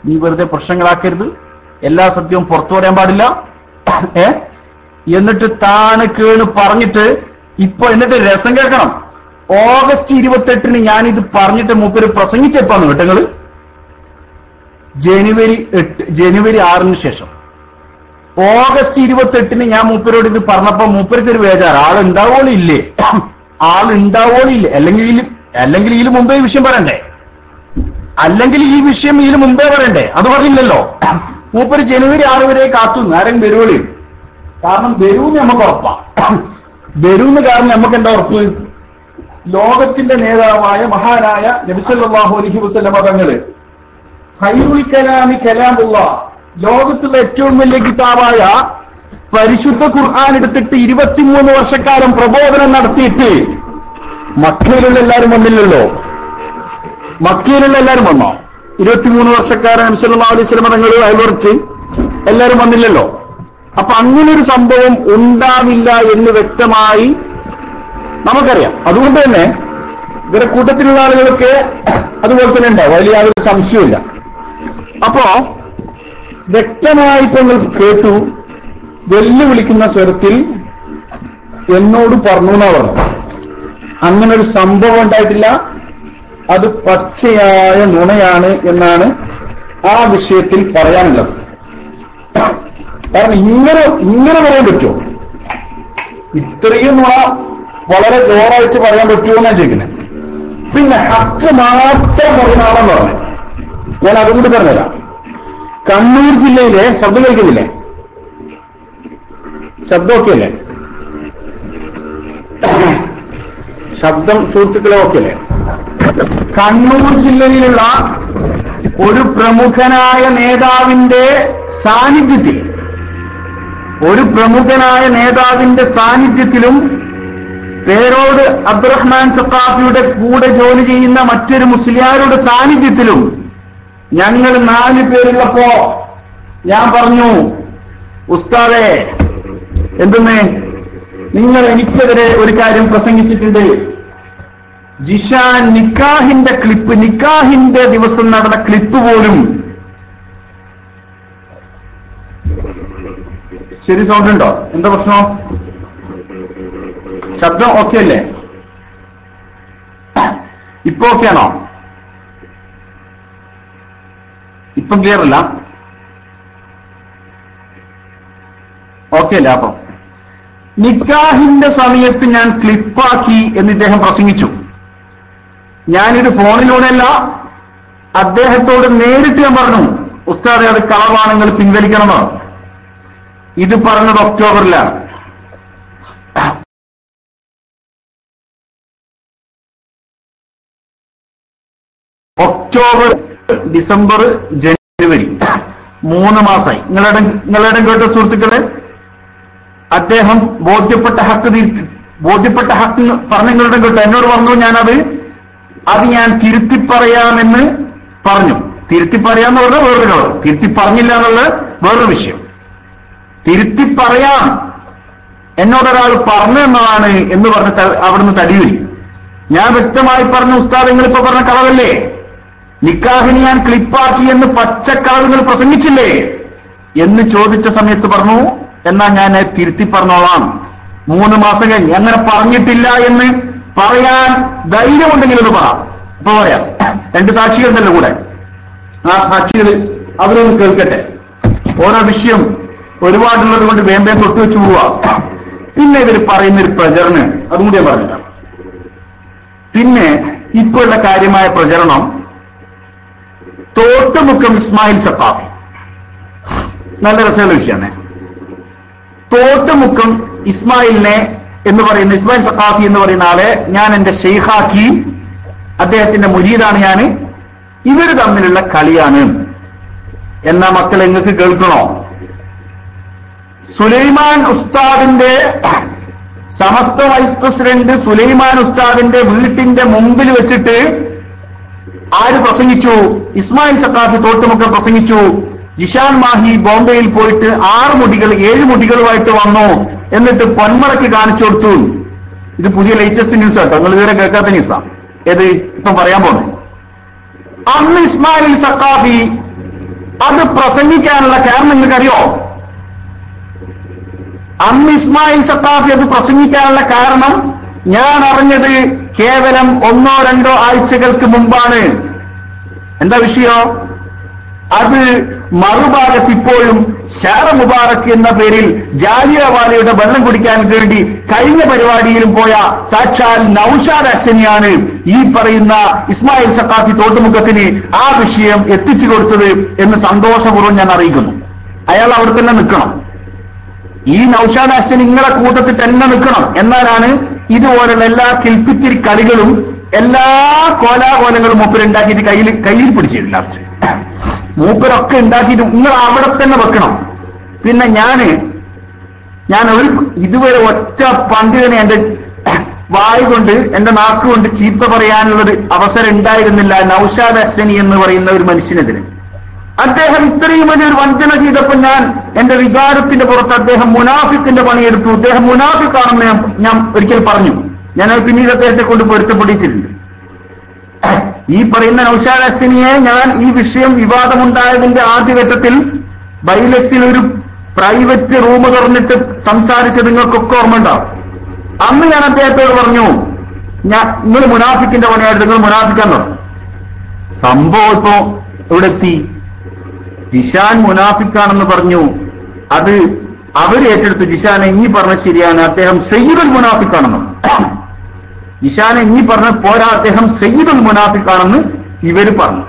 നീ വെറുതെ പ്രശ്നങ്ങളാക്കരുത്, എല്ലാ സത്യവും പുറത്തു പറയാൻ പാടില്ല. എന്നിട്ട് താണ് കേണ് പറഞ്ഞിട്ട് എന്നിട്ട് രസം കേൾക്കണം. ഓഗസ്റ്റ് 28-ന് ഞാനിത് പറഞ്ഞിട്ട് മൂപ്പര് പ്രസംഗിച്ചെപ്പാന്ന് കേട്ടങ്ങള്. ജനുവരി 6-ന് ശേഷം ഓഗസ്റ്റ് 28-ന് ഞാൻ മൂപ്പരോട് ഇത് പറഞ്ഞപ്പോ മൂപ്പർക്ക് ഒരു ബേജാറ്, ആളുണ്ടാവോളൂ ഇല്ലേ, അല്ലെങ്കിൽ ഇതിന് മുമ്പേ ഈ വിഷയം പറയണ്ടേ, അല്ലെങ്കിൽ ഈ വിഷയം ഇതിന് മുമ്പേ പറയണ്ടേ? അത് പറഞ്ഞില്ലല്ലോ. മൂപ്പര് ജനുവരി 6 വരെ കാത്തു ആരും വരുവോളി. കാരണം വരൂന്ന് നമുക്ക് ഉറപ്പാ. വരൂന്ന് കാരണം നമുക്ക് എന്താ ഉറപ്പ്? ലോകത്തിന്റെ നേതാവായ മഹാനായ നബി സല്ലല്ലാഹു അലൈഹി വസല്ലമ തങ്ങള് ഖൈറുൽ കലാമി കലാമുല്ലാഹ്, ലോകത്തുള്ള ഏറ്റവും വലിയ കിതാബായ പരിശുദ്ധ ഖുർആൻ എടുത്തിട്ട് 23 വർഷക്കാലം പ്രബോധനം നടത്തിയിട്ട് മക്കയിലുള്ള എല്ലാവരും വന്നില്ലല്ലോ. മക്കയിലുള്ള എല്ലാവരും വന്നോ? 23 വർഷക്കാരൻ നബി സല്ലല്ലാഹു അലൈഹി വസല്ലമ തങ്ങൾ അയൽവർത്ത് എല്ലാവരും വന്നില്ലല്ലോ. അപ്പൊ അങ്ങനൊരു സംഭവം ഉണ്ടാവില്ല എന്ന് വ്യക്തമായി നമുക്കറിയാം. അതുകൊണ്ട് തന്നെ ഇവരുടെ കൂട്ടത്തിലുള്ള ആളുകൾക്ക് അതുപോലെ തന്നെ ഉണ്ടാവും, അതിൽ യാതൊരു സംശയമില്ല. അപ്പോ വ്യക്തമായിട്ട് നിങ്ങൾ കേട്ടു, വെല്ലുവിളിക്കുന്ന സ്വരത്തിൽ എന്നോട് പറഞ്ഞു എന്നാ പറഞ്ഞു. അങ്ങനെ ഒരു സംഭവം ഉണ്ടായിട്ടില്ല, അത് പച്ചയായ നുണയാണ് എന്നാണ് ആ വിഷയത്തിൽ പറയാനുള്ളത്. കാരണം ഇങ്ങനെ പറയാൻ പറ്റുമോ? ഇത്രയും നുണ വളരെ ജോറായിട്ട് പറയാൻ പറ്റുമോ എന്നാണ് ചോദിക്കുന്നത്. പിന്നെ ഹക്ക് മാത്രം പറയുന്ന ആളെന്ന് പറഞ്ഞു. ഞാൻ അതും കൂടി പറഞ്ഞുതരാം. കണ്ണൂർ ജില്ലയിലെ ശബ്ദം കേൾക്കുന്നില്ലേ? ശബ്ദമൊക്കെ അല്ലേ? ശബ്ദം സുഹൃത്തുക്കളെ ഒക്കെ അല്ലേ? കണ്ണൂർ ജില്ലയിലുള്ള ഒരു പ്രമുഖനായ നേതാവിന്റെ സാന്നിധ്യത്തിലും പേരോട് അബ്ദുറഹ്മാൻ സഖാഫിയുടെ കൂടെ ജോലി ചെയ്യുന്ന മറ്റൊരു മുസ്ലിയാരുടെ സാന്നിധ്യത്തിലും ഞങ്ങൾ 4 പേരുള്ളപ്പോ ഞാൻ പറഞ്ഞു, ഉസ്താദേ, എന്തെന്ന് നിങ്ങൾ എനിക്കെതിരെ ഒരു കാര്യം പ്രസംഗിച്ചിട്ടുണ്ട്. ജിഷാൻ നിക്കാഹിന്റെ ദിവസം നടന്ന ക്ലിപ്പ് പോലും ശരി. സൗണ്ട് ഉണ്ടോ? എന്താ പ്രശ്നം? ശബ്ദം ഓക്കെ അല്ലേ? ഇപ്പൊ ഓക്കെ ആണോ? ഇപ്പം ക്ലിയർ അല്ല? ഓക്കെ അല്ലേ? അപ്പം നിക്കാഹിന്റെ സമയത്ത് ഞാൻ ക്ലിപ്പാക്കി എന്ന് ഇദ്ദേഹം പ്രസംഗിച്ചു. ഞാനിത് ഫോണിലൂടെയല്ല, അദ്ദേഹത്തോട് നേരിട്ട് ഞാൻ പറഞ്ഞു, ഉസ്താദെ അത് കളവാണ്, നിങ്ങൾ പിൻവലിക്കണമെന്ന്. ഇത് പറഞ്ഞത് ഒക്ടോബറിലാണ്. ഒക്ടോബർ, ഡിസംബർ, ജനുവരി 3 മാസമായി. നിങ്ങളുടെ കേട്ട സുഹൃത്തുക്കളെ, അദ്ദേഹം ബോധ്യപ്പെട്ട ഹക്ക് പറഞ്ഞങ്ങളുടെ കേട്ടോ. എന്നോട് പറഞ്ഞു ഞാൻ തിരുത്തി പറയാമെന്ന് പറഞ്ഞു. തിരുത്തി പറയാന്ന് പറഞ്ഞാൽ വേറൊരു കാര്യം, തിരുത്തി പറഞ്ഞില്ല എന്നുള്ളത് വേറൊരു വിഷയം. തിരുത്തി പറയാം എന്നോടൊരാൾ പറഞ്ഞു എന്നതാണ് എന്ന് പറഞ്ഞ് അവിടുന്ന് തടിയൂരി. ഞാൻ വ്യക്തമായി പറഞ്ഞു, ഉസ്താദ് നിങ്ങളിപ്പോ പറഞ്ഞ കളവല്ലേ, നിക്കാഹിന് ഞാൻ ക്ലിപ്പാക്കി എന്ന് പച്ചക്കളവ് നിങ്ങൾ പ്രസംഗിച്ചില്ലേ എന്ന് ചോദിച്ച സമയത്ത് പറഞ്ഞു, എന്നാ ഞാൻ തിരുത്തി പറഞ്ഞോളാം. 3 മാസം കഴിഞ്ഞ് അങ്ങനെ പറഞ്ഞിട്ടില്ല എന്ന് പറയാൻ ധൈര്യമുണ്ടെങ്കിൽ ഒന്ന് പറ. ഇപ്പൊ പറയാം. 2 സാക്ഷികളുണ്ടല്ലോ കൂടെ. ആ സാക്ഷികൾ അവരൊന്ന് കേൾക്കട്ടെ. ഓരോ വിഷയം ഒരുപാടുള്ളത് കൊണ്ട് വേമ്പേം തൊട്ടുവെച്ച് പോവുക. പിന്നെ ഇവർ പറയുന്നൊരു പ്രചരണം, അതും കൂടി ഞാൻ പറഞ്ഞില്ല. പിന്നെ ഇപ്പോഴുള്ള കാര്യമായ പ്രചരണം, തോട്ടുമുക്കം ഇസ്മായിൽ സഖാഫി, നല്ല രസമുള്ള വിഷയമാണ്. തോട്ടുമുക്കം ഇസ്മായിൽ സഖാഫി എന്ന് പറയുന്ന ആളെ ഞാൻ എന്റെ ഷെയ്ഖാക്കി, അദ്ദേഹത്തിന്റെ മുരീദാണ് ഞാൻ. ഇവർ തമ്മിലുള്ള കളിയാണ്. എന്നാ മക്കളെ നിങ്ങൾക്ക് കേൾക്കണോ? സുലൈമാൻ ഉസ്താദിന്റെ സമസ്ത വൈസ് പ്രസിഡന്റ് സുലൈമാൻ ഉസ്താദിന്റെ വീട്ടിന്റെ മുമ്പിൽ വെച്ചിട്ട് ആര് പ്രസംഗിച്ചു? ഇസ്മായിൽ സഖാഫി തോട്ടുമുക്കം പ്രസംഗിച്ചു. ജിഷാൻ മാഹി ബോംബെയിൽ പോയിട്ട് 6 മുടികൾ 7 മുടികളുമായിട്ട് വന്നു, എന്നിട്ട് പൊന്മടക്ക് കാണിച്ചു കൊടുത്തു. ഇത് പുതിയ ലേറ്റസ്റ്റ് ന്യൂസ് ആട്ടോ, നിങ്ങൾ ഇതുവരെ കേൾക്കാത്ത ന്യൂസാ. ഏത് ഇപ്പം പറയാൻ പോകുന്നത്. അന്ന് ഇസ്മായിൽ സഖാഫി അത് പ്രസംഗിക്കാനുള്ള കാരണം നിങ്ങൾക്കറിയോ? അന്ന് ഇസ്മായിൽ സഖാഫി അത് പ്രസംഗിക്കാനുള്ള കാരണം ഞാൻ അറിഞ്ഞത് കേവലം 1-2 ആഴ്ചകൾക്ക് മുമ്പാണ്. എന്താ വിഷയം? അത് മറുഭാഗത്ത് ഇപ്പോഴും ഷാറ മുബാറക് എന്ന പേരിൽ ജാലിയവാലയുടെ വെള്ളം കുടിക്കാൻ വേണ്ടി കഴിഞ്ഞ പരിപാടിയിലും പോയ സാക്ഷാൽ നൗഷാദ് ഹസനിയാണ് ഈ പറയുന്ന ഇസ്മായിൽ സഖാഫി തോട്ടുമുഖത്തിന് ആ വിഷയം എത്തിച്ചു കൊടുത്തത് എന്ന് സന്തോഷപൂർവ്വം ഞാൻ അറിയിക്കുന്നു. അയാൾ അവിടെ തന്നെ നിൽക്കണം. ഈ നൗഷാദ് ഹസൻ നിങ്ങളെ കൂട്ടത്തിൽ തന്നെ നിൽക്കണം. എന്നാലാണ് ഇതുപോലുള്ള എല്ലാ കിൽപ്പിത്തിരി കളികളും എല്ലാ കോലാകോലങ്ങളും മൂപ്പരുണ്ടാക്കിയിട്ട് കയ്യിൽ പിടിച്ചിരുന്നു. ലാസ്റ്റ് മൂപ്പരൊക്കെ ഉണ്ടാക്കിയിട്ട് നിങ്ങൾ അവിടെ തന്നെ വെക്കണം. പിന്നെ ഞാൻ ഇതുവരെ ഒറ്റ പണ്ടിനെ എന്റെ വായ കൊണ്ട് എന്റെ നാക്കുകൊണ്ട് ചീത്ത പറയാനുള്ളൊരു അവസരം ഉണ്ടായിരുന്നില്ല നൗഷാദ് ഹസനി എന്ന് പറയുന്ന ഒരു മനുഷ്യനെതിരെ. അദ്ദേഹം ഇത്രയും വലിയൊരു വഞ്ചന ചെയ്തപ്പോൾ ഞാൻ എന്റെ വികാരത്തിന്റെ പുറത്ത് അദ്ദേഹം മുനാഫിക്കിന്റെ പണിയെടുത്തു. അദ്ദേഹം മുനാഫിക്കാണെന്ന് ഞാൻ ഒരിക്കൽ പറഞ്ഞു. ഞാൻ പിന്നീട് അദ്ദേഹത്തെ കൊണ്ട് പൊരുത്തപ്പെടിച്ചിട്ടുണ്ട്. ഈ പറയുന്ന നൗഷാദ് ഹസനിയെ ഞാൻ ഈ വിഷയം വിവാദമുണ്ടായതിന്റെ ആദ്യഘട്ടത്തിൽ ബൈലക്സിൽ ഒരു പ്രൈവറ്റ് റൂം തുറന്നിട്ട് സംസാരിച്ചത് നിങ്ങൾക്കൊക്കെ ഓർമ്മ ഉണ്ടാവും. അന്ന് ഞാൻ അദ്ദേഹത്തോട് പറഞ്ഞു, നിങ്ങൾ മുനാഫിക്കിന്റെ പണിയായിട്ട് നിങ്ങൾ മുനാഫിക്കാൻ തുടങ്ങും. സംഭവം ഇപ്പോ ഇവിടെ എത്തി. ജിഷാൻ മുനാഫിക്കാണെന്ന് പറഞ്ഞു. അത് അവര് ഏറ്റെടുത്തു. ജിഷാനെ ഇനി പറഞ്ഞ ശരിയാണ്, അദ്ദേഹം സയ്യിദുൽ മുനാഫിക്കാണെന്ന്. ജിഷാനെ ഇനി പറഞ്ഞ പോരാ, അദ്ദേഹം സയ്യിദുൽ മുനാഫിക്കാണെന്ന് ഇവര് പറഞ്ഞു.